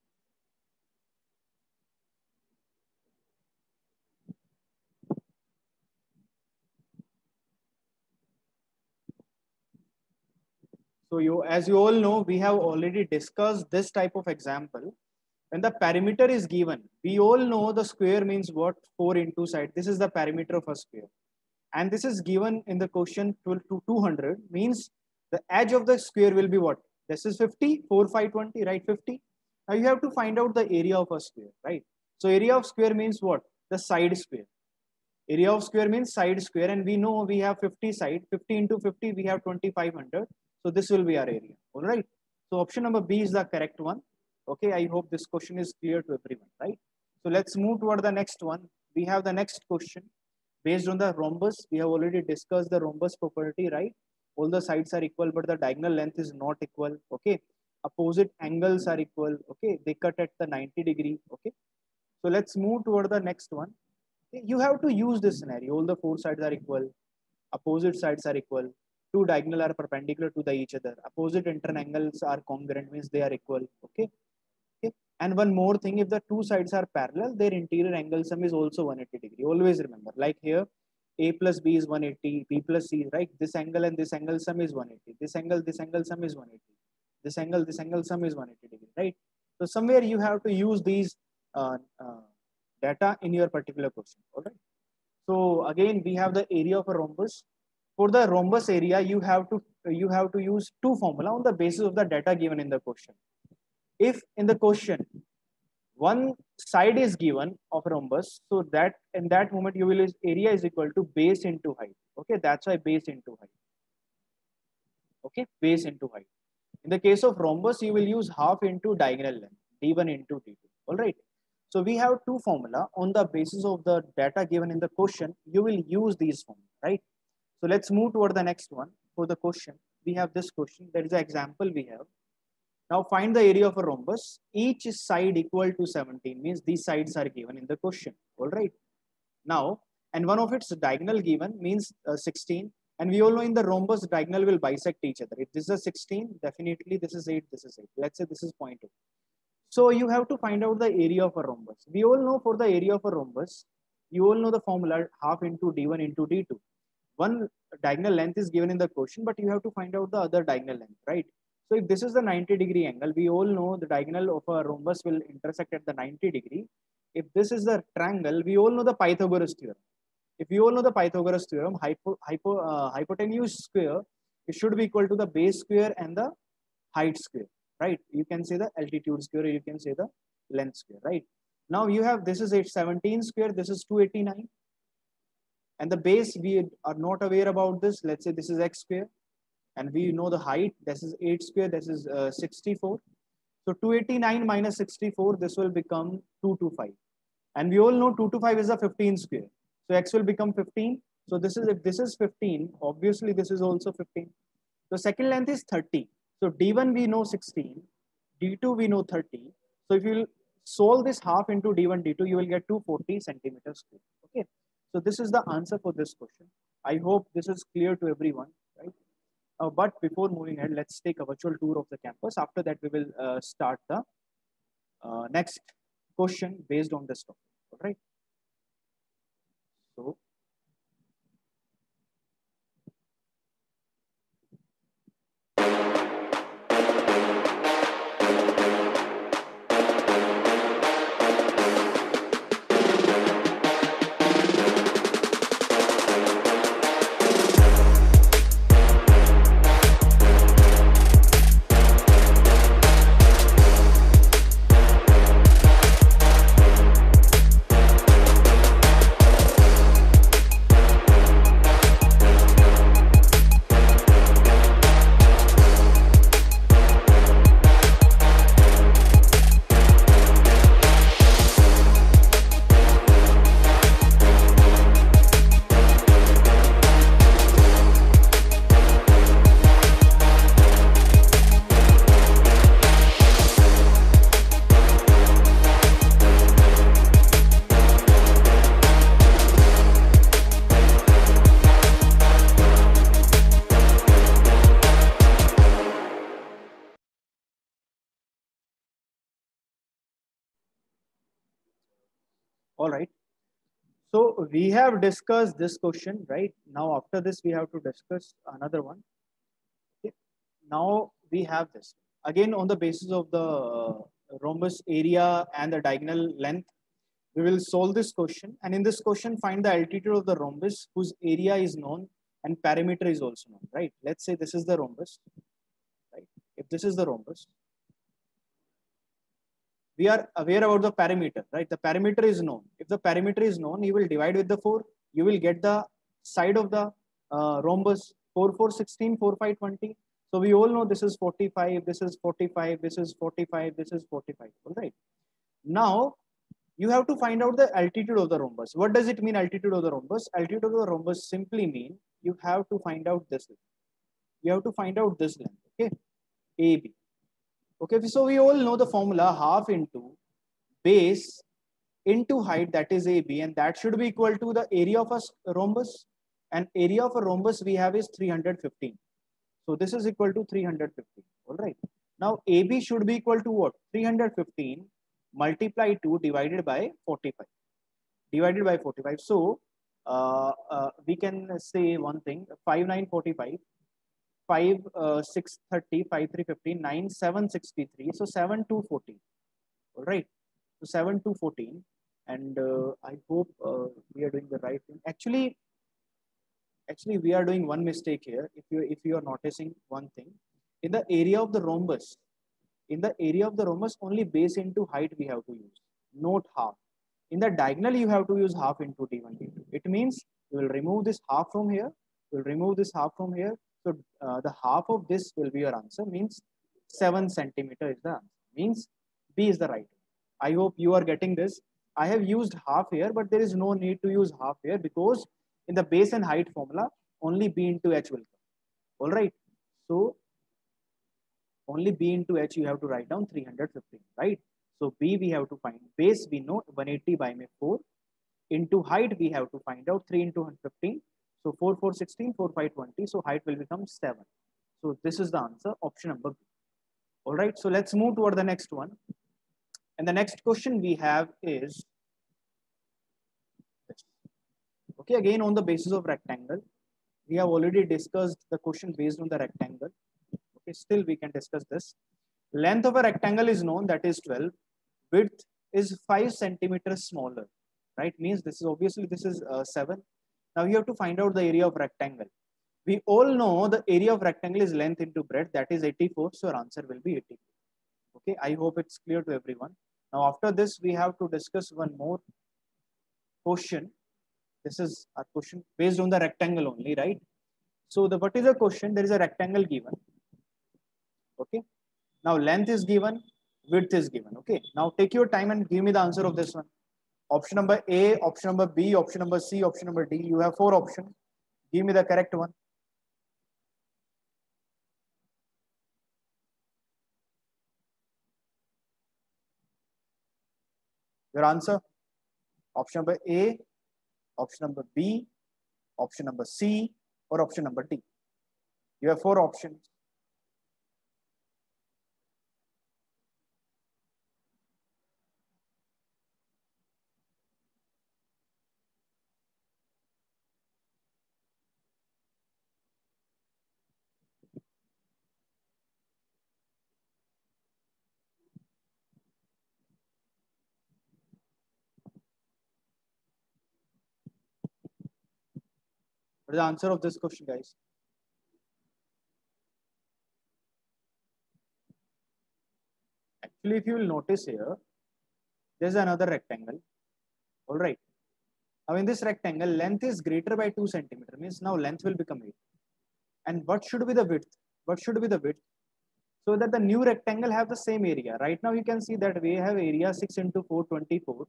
So as you all know, we have already discussed this type of example. When the perimeter is given, we all know the square means what? 4 into side. This is the perimeter of a square. And this is given in the question 12 to 200, means the edge of the square will be what? This is 50, 4, 5, 20, right? 50. Now you have to find out the area of a square, right? So area of square means what? The side square. Area of square means side square, and we know we have 50 side. 50 into 50, we have 2500. So this will be our area. All right. So option number B is the correct one. Okay. I hope this question is clear to everyone, right? So let's move toward the next one. We have the next question based on the rhombus. We have already discussed the rhombus property, right? All the sides are equal, but the diagonal length is not equal. Okay. Opposite angles are equal. Okay. They cut at the 90 degree. Okay. So let's move toward the next one. You have to use this scenario. All the four sides are equal. Opposite sides are equal. Two diagonal are perpendicular to each other. Opposite internal angles are congruent, means they are equal. Okay. Okay. And one more thing, if the two sides are parallel, their interior angle sum is also 180 degree. Always remember, like here, A plus B is 180, B plus C, right? This angle and this angle sum is 180. This angle sum is 180. This angle sum is 180 degree, right? So somewhere you have to use these data in your particular question. All right. So again, we have the area of a rhombus. For the rhombus area, you have to use two formula on the basis of the data given in the question. If in the question one side is given of rhombus, so that in that moment you will use area is equal to base into height. Okay, that's why base into height. Okay, base into height. In the case of rhombus, you will use half into diagonal length, d1 into d2. All right. So we have two formula on the basis of the data given in the question. You will use these formula, right? So let's move toward the next one for the question. we have this question. That is the example we have. Now find the area of a rhombus. Each side equal to 17 means these sides are given in the question. All right. Now, and one of its diagonal given means 16. And we all know in the rhombus diagonal will bisect each other. If this is a 16, definitely this is 8, this is 8. Let's say this is 0.2. So you have to find out the area of a rhombus. We all know for the area of a rhombus, you all know the formula half into d1 into d2. One diagonal length is given in the question, but you have to find out the other diagonal length, right? So if this is the 90-degree angle, we all know the diagonal of a rhombus will intersect at the 90-degree. If this is the triangle, we all know the Pythagoras theorem. If you all know the Pythagoras theorem, hypotenuse square, it should be equal to the base square and the height square, right? You can say the altitude square, you can say the length square, right? Now you have, this is 17 square, this is 289. And the base, we are not aware about this. Let's say this is x square. And we know the height, this is 8 square, this is 64. So 289 minus 64, this will become 225. And we all know 225 is a 15 square. So x will become 15. So this is, if this is 15, obviously this is also 15. The second length is 30. So d1 we know 16, d2 we know 30. So if you will solve this half into d1, d2, you will get 240 centimeters square. Okay. So this is the answer for this question. I hope this is clear to everyone, right? But before moving ahead, let's take a virtual tour of the campus. After that, we will start the next question based on this topic. All right. So. All right. So we have discussed this question, right? Now after this, we have to discuss another one. Okay. Now we have this. Again, on the basis of the rhombus area and the diagonal length, we will solve this question. And in this question, find the altitude of the rhombus whose area is known and perimeter is also known, right? Let's say this is the rhombus, right? If this is the rhombus, we are aware about the perimeter, right? The perimeter is known. If the perimeter is known, you will divide with the 4. You will get the side of the rhombus 4, 4, 16, 4, 5, 20. So we all know this is 45, this is 45, this is 45, this is 45, all right? Now, you have to find out the altitude of the rhombus. What does it mean, altitude of the rhombus? Altitude of the rhombus simply mean you have to find out this length. You have to find out this length, okay? AB. Okay, so we all know the formula half into base into height, that is AB, and that should be equal to the area of a rhombus. And area of a rhombus we have is 315. So this is equal to 315, all right? Now AB should be equal to what? 315 multiply 2 divided by 45. Divided by 45. So we can say one thing, 5, 9, 45. 5, 6, 30, 5, 3, 15, 9, 7, 63. So 7, 2, 14. All right. So 7, 2, 14. And I hope we are doing the right thing. Actually, we are doing one mistake here. If you are noticing one thing, in the area of the rhombus, only base into height we have to use, not half. In the diagonal, you have to use half into d1, d2. It means you will remove this half from here. You will remove this half from here. So the half of this will be your answer, means 7 centimeter is the answer, means B is the right. I hope you are getting this. I have used half here, but there is no need to use half here because in the base and height formula, only B into H will come. All right. So only B into H you have to write down 315, right? So B we have to find. Base we know 180 by 4. Into height we have to find out 3 into 15. So 4, 4, 16, 4, 5, 20. So height will become 7. So this is the answer, option number B. All right, so let's move toward the next one. And the next question we have is this. Okay, again on the basis of rectangle. We have already discussed the question based on the rectangle. Okay, still we can discuss this. Length of a rectangle is known, that is 12. Width is 5 centimeters smaller, right? Means this is obviously this is 7. Now you have to find out the area of rectangle. We all know the area of rectangle is length into breadth, that is 84. So our answer will be 84. Okay, I hope it's clear to everyone. Now after this, we have to discuss one more question. This is a question based on the rectangle only, right? So what is the question? There is a rectangle given. Okay. Now length is given, width is given. Okay. Now take your time and give me the answer of this one. Option number A, option number B, option number C, option number D. You have 4 options. Give me the correct one. Your answer? Option number A, option number B, option number C, or option number D. You have 4 options. What is the answer of this question, guys? Actually, if you will notice here, there's another rectangle. All right. Now in this rectangle, length is greater by 2 centimeter. Means now length will become 8. And what should be the width? What should be the width? So that the new rectangle have the same area. Right now you can see that we have area 6 into 4, 24.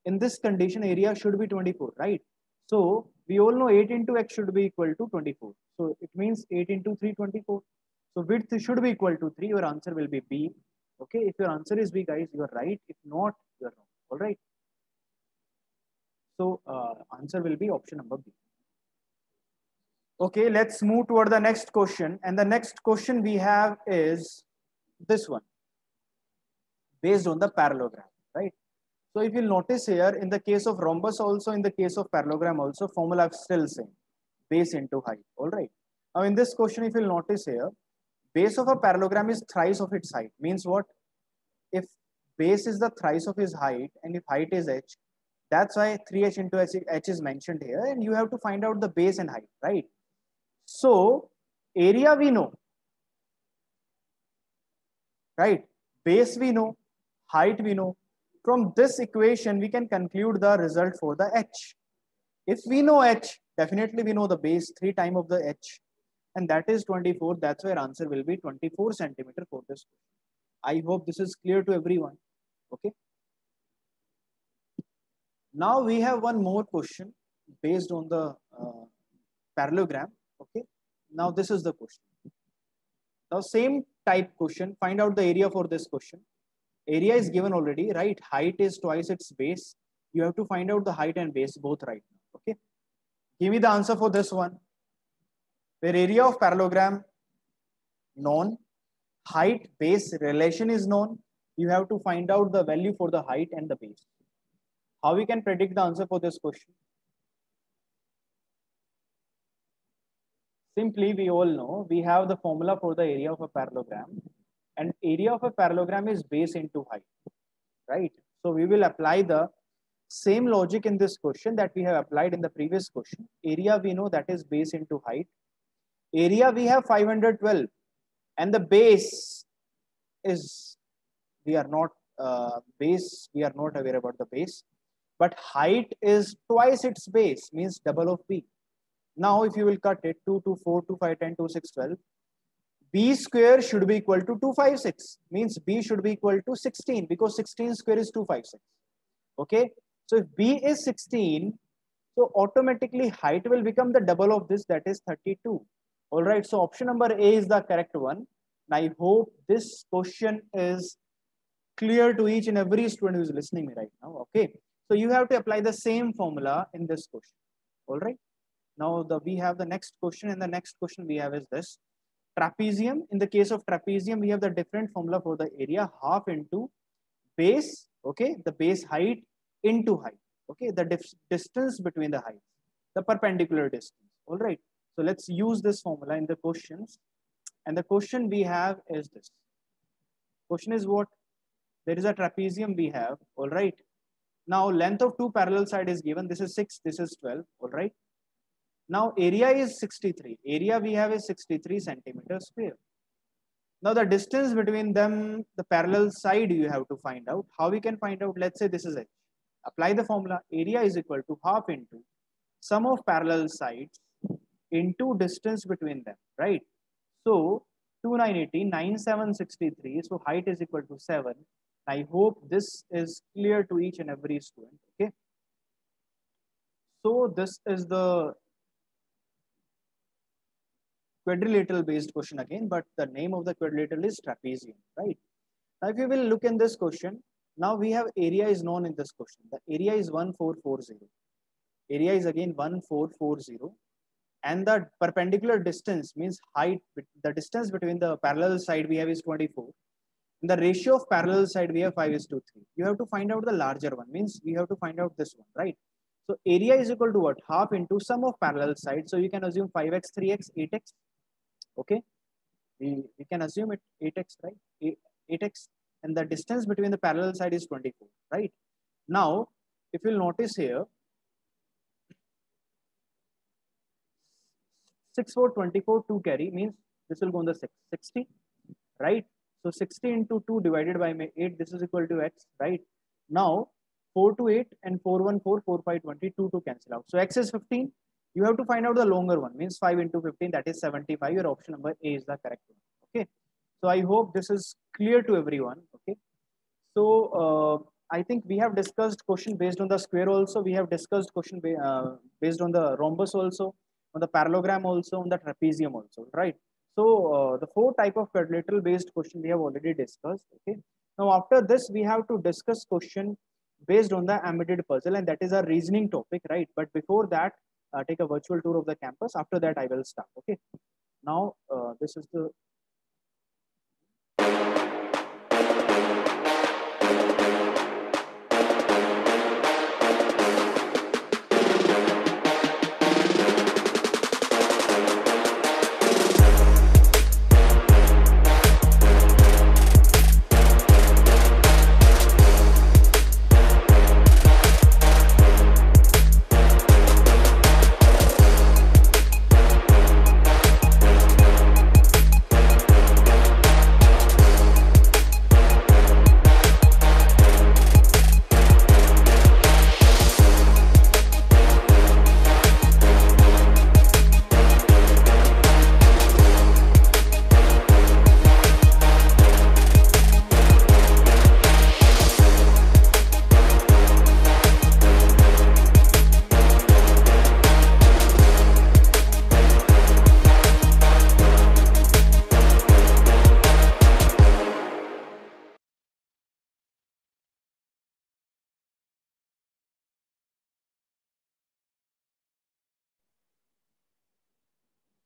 In this condition, area should be 24, right? So we all know 8 into x should be equal to 24. So it means 8 into 3, 24. So width should be equal to 3. Your answer will be B. Okay, if your answer is B, guys, you are right. If not, you are wrong. All right. So answer will be option number B. Okay, let's move toward the next question. And the next question we have is this one, based on the parallelogram, right? So if you'll notice here, in the case of rhombus also, in the case of parallelogram also, formula is still same, base into height, all right? Now in this question, if you'll notice here, base of a parallelogram is thrice of its height. Means what? If base is the thrice of his height, and if height is h, that's why 3h into h is mentioned here, and you have to find out the base and height, right? So area we know, right? Base we know, height we know. From this equation, we can conclude the result for the h. If we know h, definitely we know the base, 3 times of the h, and that is 24. That's why our answer will be 24 centimeter for this. I hope this is clear to everyone. Okay. Now we have one more question based on the parallelogram. Okay. Now this is the question. Now same type question, find out the area for this question. Area is given already, right? Height is twice its base. You have to find out the height and base both right now. Okay. Give me the answer for this one. Where area of parallelogram known, height base relation is known, you have to find out the value for the height and the base. How we can predict the answer for this question? Simply, we all know we have the formula for the area of a parallelogram, and area of a parallelogram is base into height, right? So we will apply the same logic in this question that we have applied in the previous question. Area we know, that is base into height. Area we have 512, and the base is, we are not base, we are not aware about the base, but height is twice its base, means double of b. Now if you will cut it, 2, 2, 4, 2, 5, 10, 2, 6, 12, b square should be equal to 256, means b should be equal to 16, because 16 square is 256. Okay, so if b is 16, so automatically height will become the double of this, that is 32. All right, so option number A is the correct one. I hope this question is clear to each and every student who is listening me right now. Okay, so you have to apply the same formula in this question. All right, now we have the next question, and the next question we have is this trapezium. In the case of trapezium, we have the different formula for the area, half into base, okay, the base height into height, okay, the distance between the heights, the perpendicular distance. All right, so let's use this formula in the questions, and the question we have is this. Question is what? There is a trapezium we have. All right, now length of two parallel side is given. This is 6, this is 12. All right, now area is 63. Area we have is 63 centimeters square. Now the distance between them, the parallel side you have to find out. How we can find out? Let's say this is h. Apply the formula. Area is equal to half into sum of parallel sides into distance between them, right? So 2980, 9763. So height is equal to 7. I hope this is clear to each and every student. Okay. So this is the quadrilateral based question again, but the name of the quadrilateral is trapezium, right? Now, if you will look in this question, now we have area is known in this question. The area is 1440. Area is again 1440. And the perpendicular distance means height, the distance between the parallel side we have is 24. And the ratio of parallel side we have 5:3. You have to find out the larger one, means we have to find out this one, right? So area is equal to what? Half into sum of parallel sides. So you can assume 5x, 3x, 8x. Okay, we can assume it 8x, right? 8x, and the distance between the parallel side is 24, right? Now, if you'll notice here, 6, 4, 24, 2 carry means this will go on the 60, right? So 60 into 2 divided by 8, this is equal to x, right? Now, 4 to 8 and 4, 1, 4, 4, 5, 20, 2 to cancel out. So x is 15. You have to find out the longer one, means 5 into 15, that is 75. Your option number A is the correct one. Okay. So I hope this is clear to everyone. Okay. So I think we have discussed question based on the square also. We have discussed question based on the rhombus also, on the parallelogram also, on the trapezium also, right? So the 4 type of quadrilateral based question we have already discussed. Okay. Now after this, we have to discuss question based on the embedded puzzle, and that is a reasoning topic, right? But before that, take a virtual tour of the campus. After that, I will start. Okay. Now this is the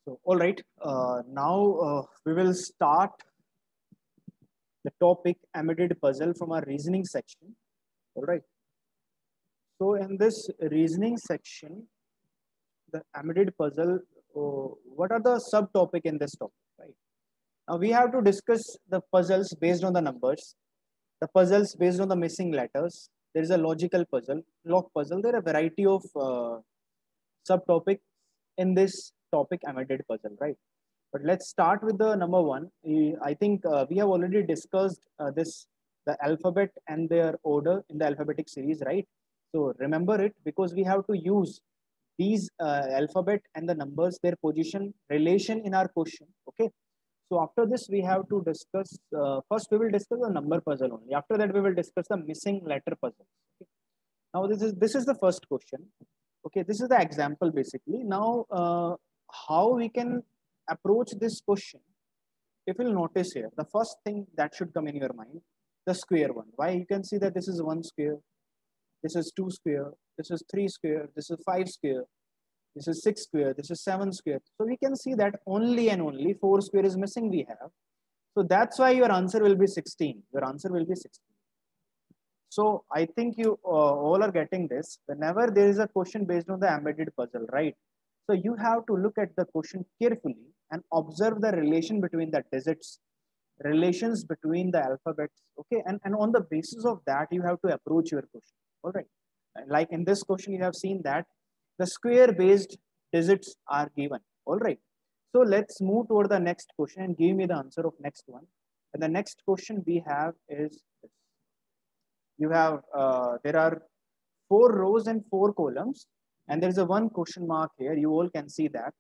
So, all right, now we will start the topic embedded puzzle from our reasoning section. All right. So in this reasoning section, the embedded puzzle, what are the subtopic in this topic, right? Now we have to discuss the puzzles based on the numbers, the puzzles based on the missing letters. There is a logical puzzle, log puzzle. There are a variety of subtopics in this topic embedded puzzle, right? But let's start with the number one. I think we have already discussed the alphabet and their order in the alphabetic series, right? So remember it, because we have to use these alphabet and the numbers, their position relation in our question. Okay. So after this, we have to discuss, first we will discuss the number puzzle only. After that, we will discuss the missing letter puzzle. Okay. Now this is the first question. Okay, this is the example basically. Now how we can approach this question, if you'll notice here, the first thing that should come in your mind, the square one. Why? You can see that this is 1 square, this is 2 square, this is 3 square, this is 5 square, this is 6 square, this is 7 square. So we can see that only and only 4 square is missing we have. So that's why your answer will be 16. Your answer will be 16. So I think you all are getting this. Whenever there is a question based on the embedded puzzle, right? So you have to look at the question carefully and observe the relation between the digits, relations between the alphabets, okay? And on the basis of that, you have to approach your question, all right? Like in this question, you have seen that the square-based digits are given, all right? So let's move toward the next question and give me the answer of next one. And the next question we have is this. You have, there are 4 rows and 4 columns, and there is a 1 question mark here. You all can see that.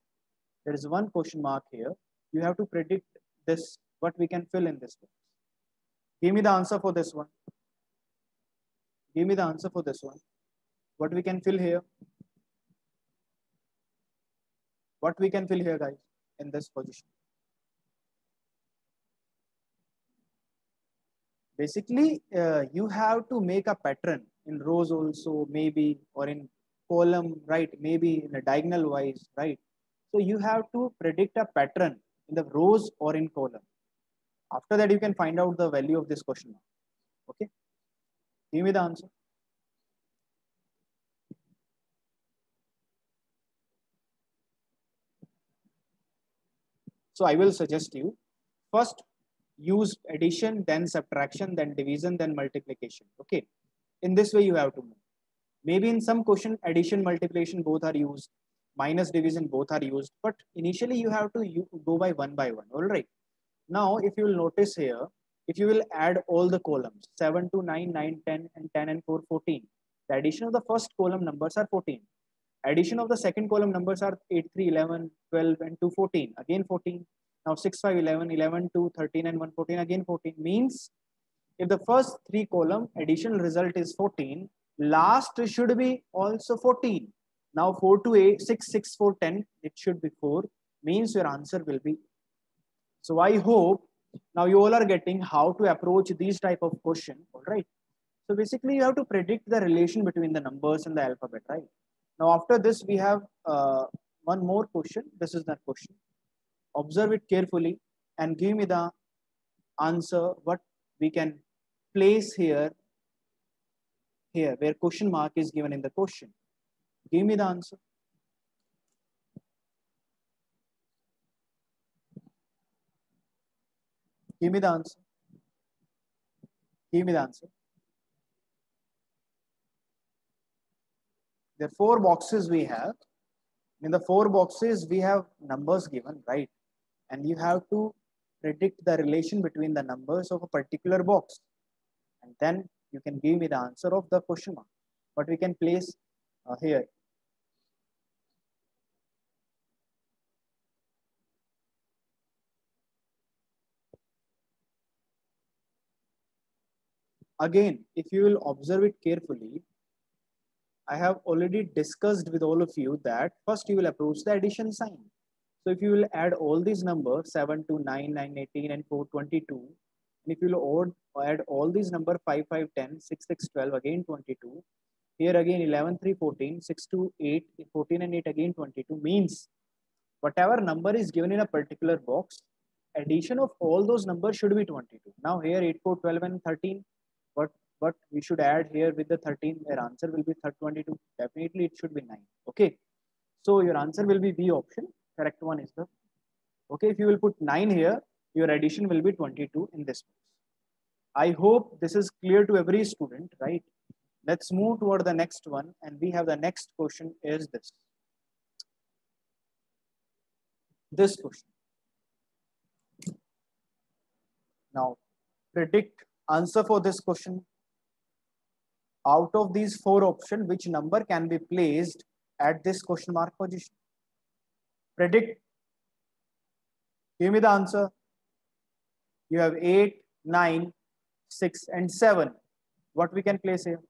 There is 1 question mark here. You have to predict this, what we can fill in this box. Give me the answer for this one. Give me the answer for this one. What we can fill here? What we can fill here, guys, in this position? Basically, you have to make a pattern in rows also, maybe, or in column, right? Maybe in a diagonal wise, right? So you have to predict a pattern in the rows or in column. After that, you can find out the value of this question mark. Okay, give me the answer. So I will suggest you first use addition, then subtraction, then division, then multiplication. Okay, in this way you have to move. Maybe in some question addition, multiplication both are used, minus, division both are used, but initially you have to go by one. All right. Now if you will notice here, if you will add all the columns 7 to 9, 9, 10, and 10 and 4, 14, the addition of the first column numbers are 14. Addition of the second column numbers are 8, 3, 11, 12, and 2, 14. Again 14. Now 6, 5, 11, 11, 2, 13, and 1, 14. Again 14. Means if the first 3 column additional result is 14, last should be also 14. Now 4 to 8, 6, 6, 4, 10. It should be 4. Means your answer will be. So I hope now you all are getting how to approach these type of question. All right. So basically you have to predict the relation between the numbers and the alphabet, right? Now after this, we have one more question. This is the question. Observe it carefully and give me the answer what we can place here where question mark is given in the question. Give me the answer. Give me the answer. Give me the answer. There are 4 boxes we have. In the 4 boxes, we have numbers given, right? And you have to predict the relation between the numbers of a particular box. And then you can give me the answer of the question mark. But we can place here. Again, if you will observe it carefully, I have already discussed with all of you that first you will approach the addition sign. So if you will add all these numbers 7 to 9, 9, 18, and 4, 22, and if you will add all these numbers 5, 5, 10, 6, 6, 12, again 22, here again 11, 3, 14, 6, 2, 8, 14, and 8 again 22, means whatever number is given in a particular box, addition of all those numbers should be 22. Now here 8, 4, 12, and 13, what we should add here with the 13, their answer will be 22. Definitely it should be 9. Okay. So your answer will be B option. Correct one is the. Okay. If you will put 9 here, your addition will be 22 in this box. I hope this is clear to every student, right? Let's move toward the next one. And we have the next question is this. This question. Now predict answer for this question. Out of these 4 options, which number can be placed at this question mark position? Predict. Give me the answer. You have 8, 9, 6, and 7. What we can place here?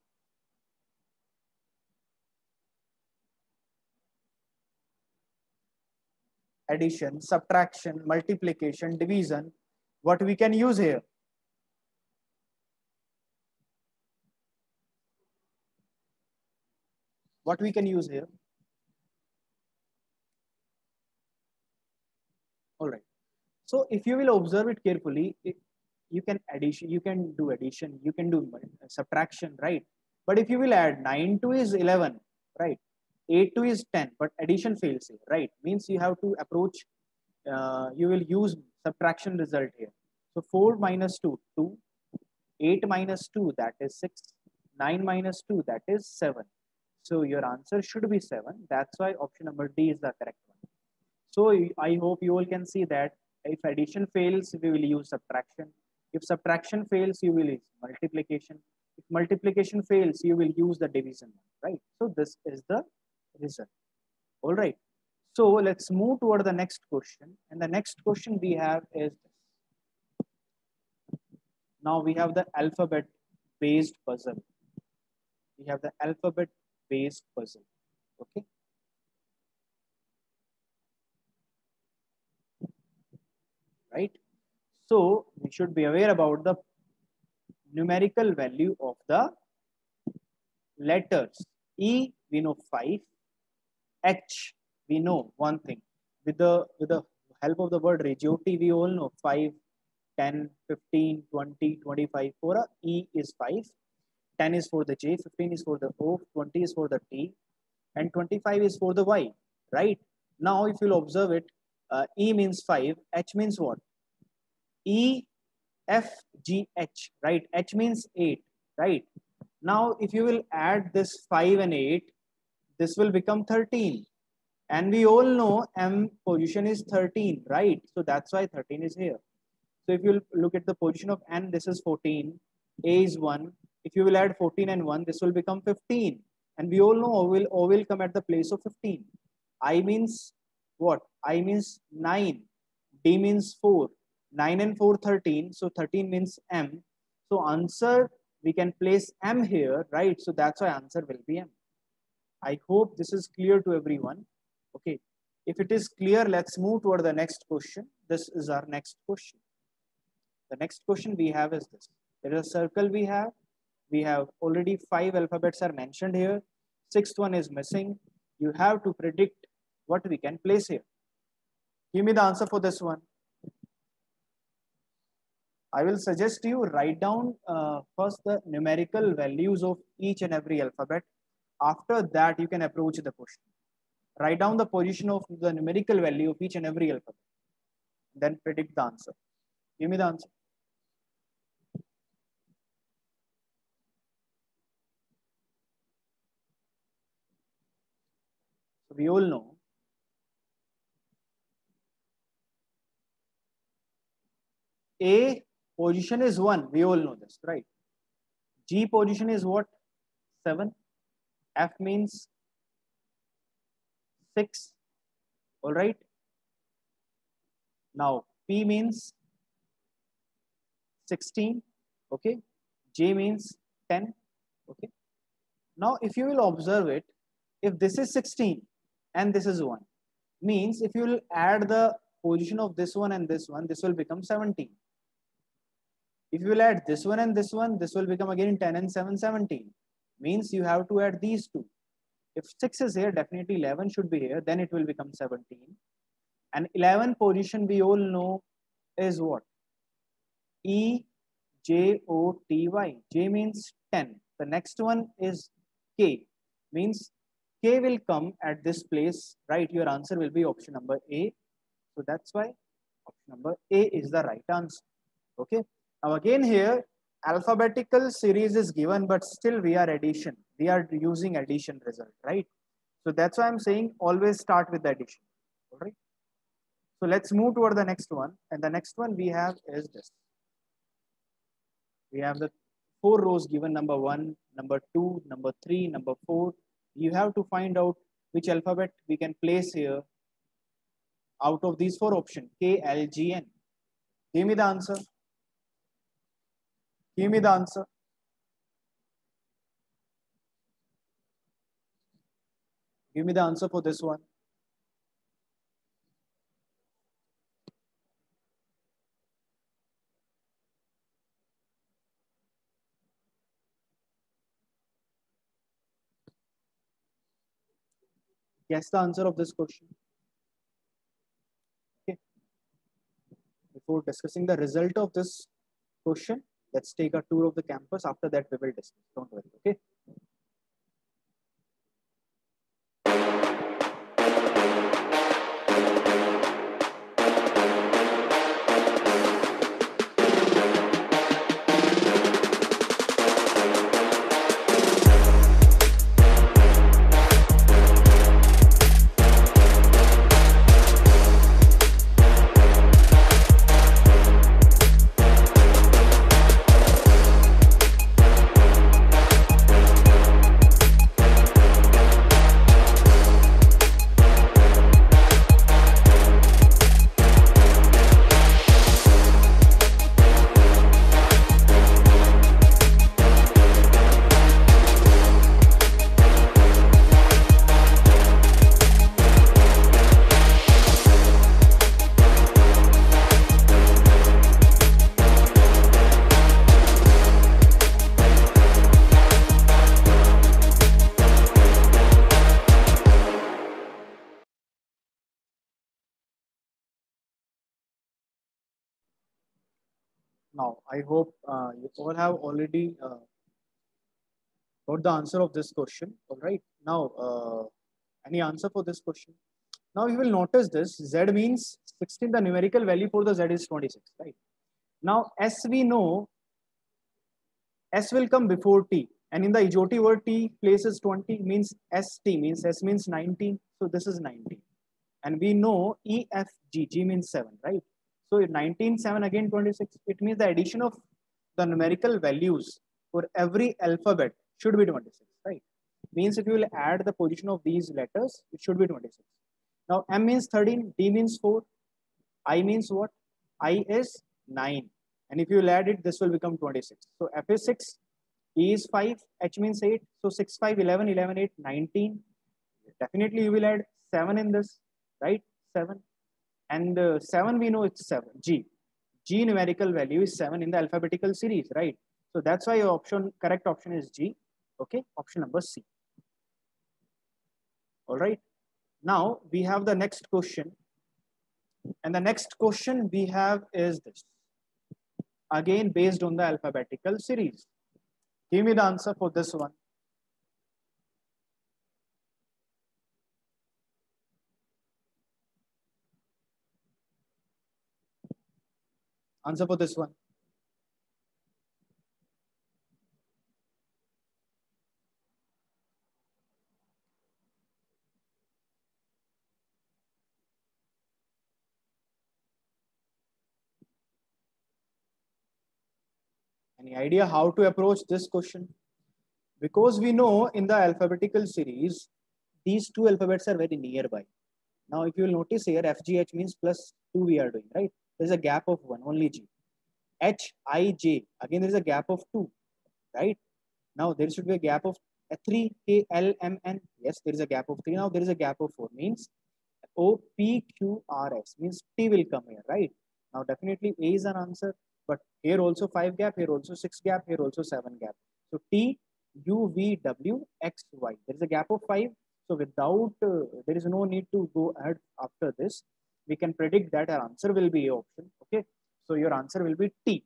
addition, subtraction, multiplication, division, what we can use here? What we can use here? All right. So if you will observe it carefully, you can addition, you can do addition, you can do subtraction, right? But if you will add 9 to is 11, right? 8 to is 10, but addition fails here, right? Means you have to approach, you will use subtraction result here. So 4 minus 2, 2, 8 minus 2, that is 6, 9 minus 2, that is 7. So your answer should be 7. That's why option number D is the correct one. So I hope you all can see that if addition fails, we will use subtraction. If subtraction fails, you will use multiplication. If multiplication fails, you will use the division, right? So this is the result. All right. So let's move toward the next question. And the next question we have is this. Now we have the alphabet based puzzle. We have the alphabet based puzzle. Okay. Right. So we should be aware about the numerical value of the letters. E, we know 5. H, we know one thing. With the help of the word ratio T, we all know 5, 10, 15, 20, 25. For a E is 5. 10 is for the J, 15 is for the O, 20 is for the T, and 25 is for the Y, right? Now, if you'll observe it, E means 5, H means what? E, F, G, H, right? H means 8, right? Now, if you will add this 5 and 8, this will become 13. And we all know M position is 13, right? So that's why 13 is here. So if you look at the position of N, this is 14, A is 1. If you will add 14 and 1, this will become 15. And we all know O will come at the place of 15. I means what? I means 9. D means 4. 9 and 4, 13. So 13 means M. So answer, we can place M here, right? So that's why answer will be M. I hope this is clear to everyone. Okay. If it is clear, let's move toward the next question. This is our next question. The next question we have is this. There is a circle we have. We have already 5 alphabets are mentioned here. 6th one is missing. You have to predict what we can place here. Give me the answer for this one. I will suggest you write down first the numerical values of each and every alphabet. After that, you can approach the question. Write down the position of the numerical value of each and every alphabet. Then predict the answer. Give me the answer. So we all know A position is 1. We all know this, right? G position is what? 7. F means 6. All right. Now P means 16. Okay. J means 10. Okay. Now if you will observe it, if this is 16 and this is 1, means if you will add the position of this one and this one, this will become 17. If you will add this one and this one, this will become again 10 and 7, 17. Means you have to add these two. If 6 is here, definitely 11 should be here. Then it will become 17. And 11 position we all know is what? E, J, O, T, Y. J means 10. The next one is K. Means K will come at this place, right? Your answer will be option number A. So that's why option number A is the right answer. Okay. Now again here, alphabetical series is given, but still we are addition. We are using addition result, right? So that's why I'm saying always start with the addition. All right. So let's move toward the next one. And the next one we have is this. We have the 4 rows given, number 1, number 2, number 3, number 4. You have to find out which alphabet we can place here out of these 4 options, K, L, G, N. Give me the answer. Give me the answer. Give me the answer for this one. guess the answer of this question? Okay. Before discussing the result of this question, let's take a tour of the campus. After that, we will discuss. Don't worry. Okay. Now, I hope you all have already got the answer of this question. All right. Now, any answer for this question? Now, you will notice this. Z means 16. The numerical value for the Z is 26. Right. Now, S we know S will come before T. And in the Ijoti word, T places 20 means ST means S means 19. So this is 19. And we know E, F, G. G means 7, right? So 19, 7 again 26. It means the addition of the numerical values for every alphabet should be 26, right? Means if you will add the position of these letters, it should be 26. Now M means 13, D means 4, I means what? I is 9. And if you will add it, this will become 26. So F is 6, E is 5, H means 8. So 6, 5, 11, 11, 8, 19. Definitely you will add 7 in this, right? 7. And 7 we know it's 7, G. G numerical value is 7 in the alphabetical series, right? So that's why your option, correct option is G. Okay, option number C. All right. Now we have the next question. And the next question we have is this. Again, based on the alphabetical series. Give me the answer for this one. Answer for this one. Any idea how to approach this question? Because we know in the alphabetical series, these two alphabets are very nearby. Now, if you will notice here, FGH means plus 2 we are doing, right? There's a gap of 1, only G. HIJ, again there is a gap of 2, right? Now there should be a gap of 3, KLMN. Yes, there is a gap of 3. Now there is a gap of 4, means OPQRS, means T will come here, right? Now definitely A is an answer, but here also 5 gap, here also 6 gap, here also 7 gap. So T, U, V, W, X, Y. There is a gap of 5. So without, there is no need to go ahead after this. We can predict that our answer will be A option. Okay. So your answer will be T.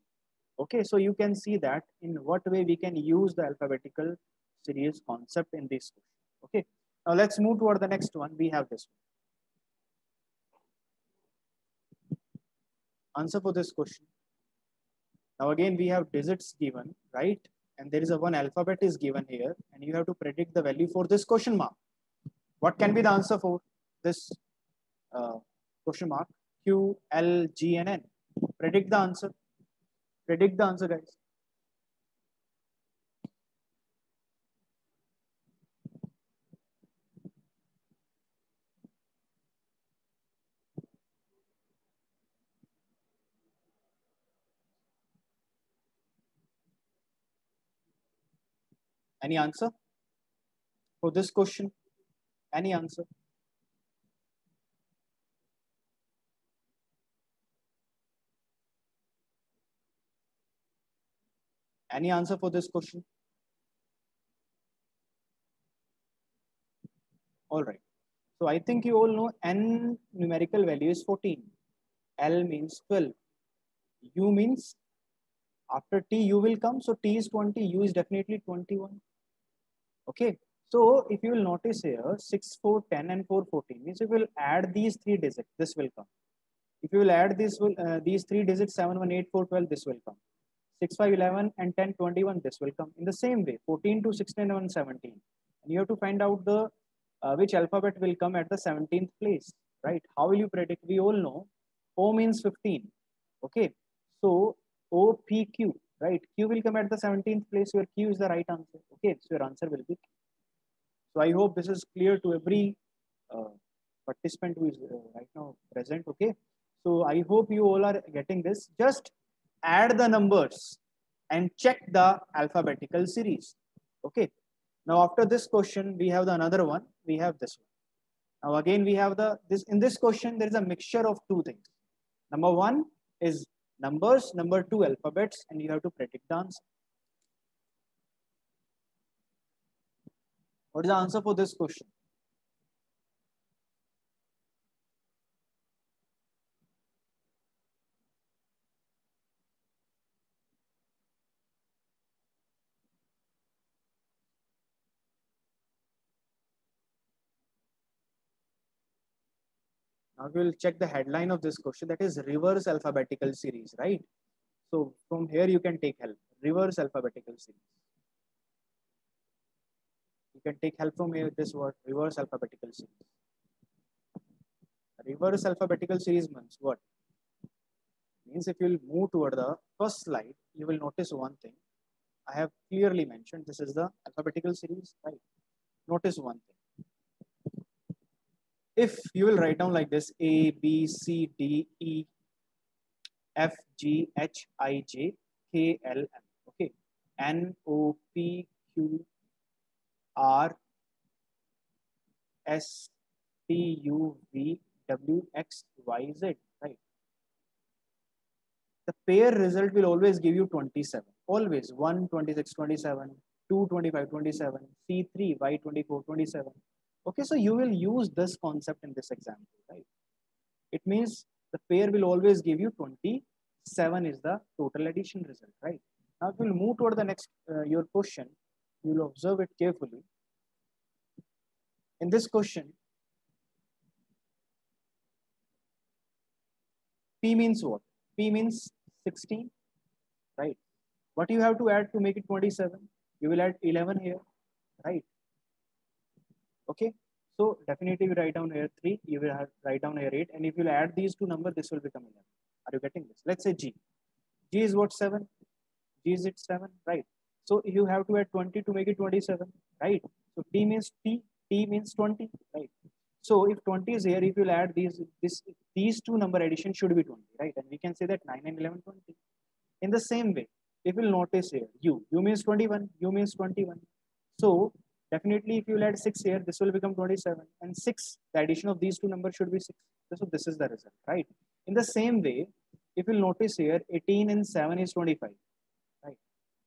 Okay. So you can see that in what way we can use the alphabetical series concept in this question. Okay. Now let's move toward the next one. We have this one. Answer for this question. Now again, we have digits given, right? And there is a one alphabet is given here, and you have to predict the value for this question mark. What can be the answer for this question mark? Q, L, G, and N. Predict the answer. Predict the answer, guys. Any answer for this question? Any answer? Any answer for this question? All right. So I think you all know n numerical value is 14. L means 12. U means after T U will come. So T is 20. U is definitely 21. Okay. So if you will notice here 6, 4, 10 and 4, 14 means if you will add these three digits, this will come. If you will add these three digits 7, 1, 8, 4, 12, this will come. 6, 5, 11 and 10, 21, this will come. In the same way 14 to 16 and 17. And you have to find out the which alphabet will come at the 17th place, right? How will you predict? We all know O means 15. Okay. So O, P, Q, right? Q will come at the 17th place where Q is the right answer. Okay. So your answer will be Q. So I hope this is clear to every participant who is right now present. Okay. So I hope you all are getting this. Just add the numbers and check the alphabetical series. Okay. Now after this question, we have the another one. We have this one. Now again, we have in this question, there is a mixture of two things. Number one is numbers, number two alphabets, and you have to predict the answer. What is the answer for this question? Now we will check the headline of this question, that is reverse alphabetical series, right? So from here you can take help. Reverse alphabetical series. You can take help from here, this word, reverse alphabetical series. Reverse alphabetical series means what? Means if you will move toward the first slide, you will notice one thing. I have clearly mentioned this is the alphabetical series, right? Notice one thing. If you will write down like this, A, B, C, D, E, F, G, H, I, J, K, L, M. Okay. N, O, P, Q, R, S, T, U, V, W, X, Y, Z. Right. The pair result will always give you 27. Always 1, 26, 27, 2, 25, 27, C3, Y, 24, 27. Okay, so you will use this concept in this example, right? It means the pair will always give you 27 is the total addition result, right? Now, if we'll move toward the next, your question, you will observe it carefully. In this question, P means what? P means 16, right? What you have to add to make it 27? You will add 11 here, right? Okay, so definitely we write down here 3, you will write down here 8, and if you add these two numbers, this will become 11. Are you getting this? Let's say G. G is what? 7. G is it 7, right? So you have to add 20 to make it 27, right? So T means T means 20, right? So if 20 is here, if you add these two number addition should be 20, right? And we can say that 9 and 11, 20. In the same way, if you'll notice here, U means 21, U means 21. So definitely if you add 6 here, this will become 27. And 6, the addition of these two numbers should be 6. So this is the result, right? In the same way, if you'll notice here, 18 and 7 is 25, right?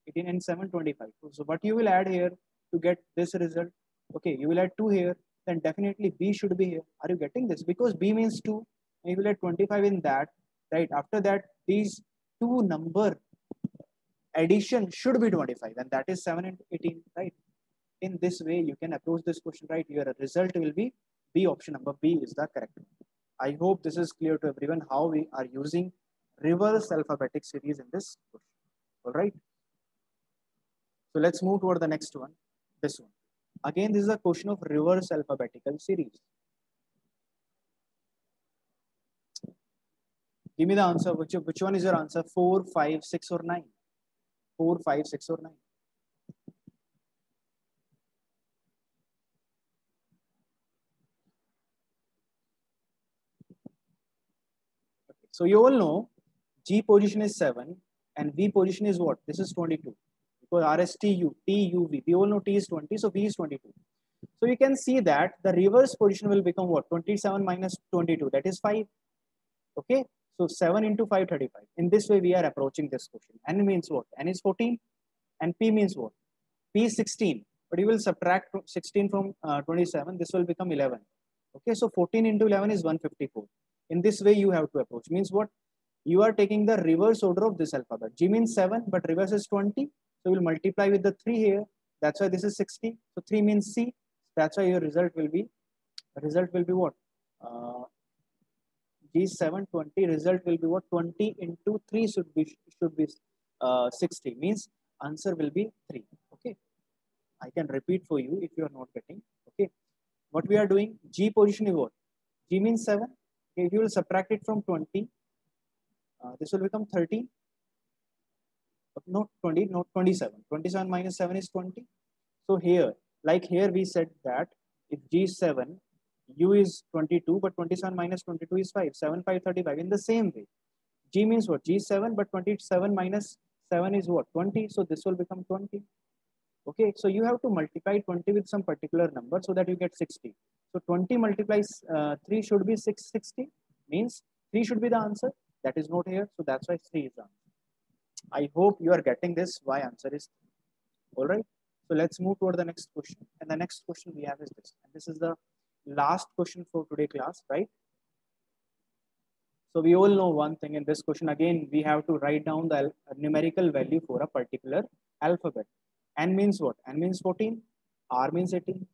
18 and 7, 25. So what you will add here to get this result? Okay, you will add 2 here, then definitely B should be here. Are you getting this? Because B means 2, and you will add 25 in that, right? After that, these two number addition should be 25, and that is 7 and 18, right? In this way, you can approach this question, right? Your result will be B, option number B is the correct one. I hope this is clear to everyone how we are using reverse alphabetic series in this question. All right. So let's move toward the next one, this one. Again, this is a question of reverse alphabetical series. Give me the answer. Which one is your answer? 4, 5, 6, or 9? 4, 5, 6, or 9? Okay. So you all know G position is 7 and V position is what? This is 22. Because RSTU, TUV, we all know T is 20, so V is 22. So you can see that the reverse position will become what? 27 minus 22, that is 5. Okay, so 7 into 5, 35. In this way, we are approaching this question. N means what? N is 14, and P means what? P is 16. But you will subtract 16 from 27. This will become 11. Okay, so 14 into 11 is 154. In this way, you have to approach. Means what? You are taking the reverse order of this alphabet. G means 7, but reverse is 20. So we'll multiply with the 3 here. That's why this is 60. So 3 means C. That's why your result will be what? G7 20. Result will be what? 20 into 3 should be 60. Means answer will be 3. Okay. I can repeat for you if you are not getting. Okay. What we are doing? G position is what? G means 7. Okay, if you will subtract it from 20, this will become 30. Not 20, not 27. 27 minus 7 is 20. So here, like here we said that if G7, U is 22, but 27 minus 22 is 5. 7, 5, 35. In the same way, G means what? G7, but 27 minus 7 is what? 20. So this will become 20. Okay, so you have to multiply 20 with some particular number so that you get 60. So 20 multiplies 3 should be 660. Means 3 should be the answer. That is not here. So that's why 3 is the answer. I hope you are getting this. Why answer is 3. All right. So let's move toward the next question. And the next question we have is this. And this is the last question for today class, right? So we all know one thing in this question. Again, we have to write down the numerical value for a particular alphabet. N means what? N means 14. R means 18.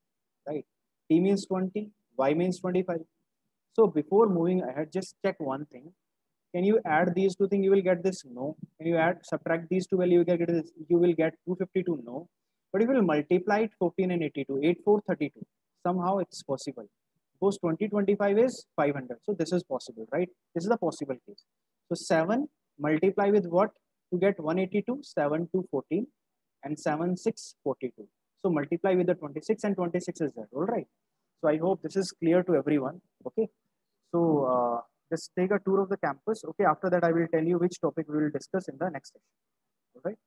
Right? T means 20. Y means 25. So before moving ahead, just check one thing. Can you add these two things? You will get this. No. Can you subtract these two values? You will get this. You will get 252. No. But if you will multiply it 14 and 82, 8, 4, 32. Somehow it's possible. Suppose 2025 is 500. So this is possible, right? This is the possible case. So 7 multiply with what to get 182? 7 to 14 and 7, 6, 42. So multiply with the 26 and 26 is there. All right. So I hope this is clear to everyone. Okay. So just take a tour of the campus. Okay. After that, I will tell you which topic we will discuss in the next session. All right.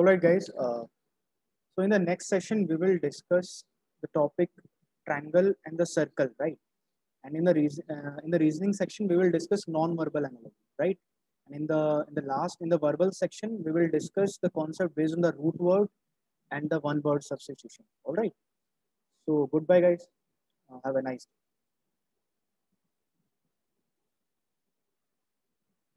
right, guys. So in the next session, we will discuss the topic triangle and the circle, right? And in the reasoning section, we will discuss non-verbal analogy, right? And in the verbal section, we will discuss the concept based on the root word and the one word substitution. All right. So goodbye, guys. Have a nice day.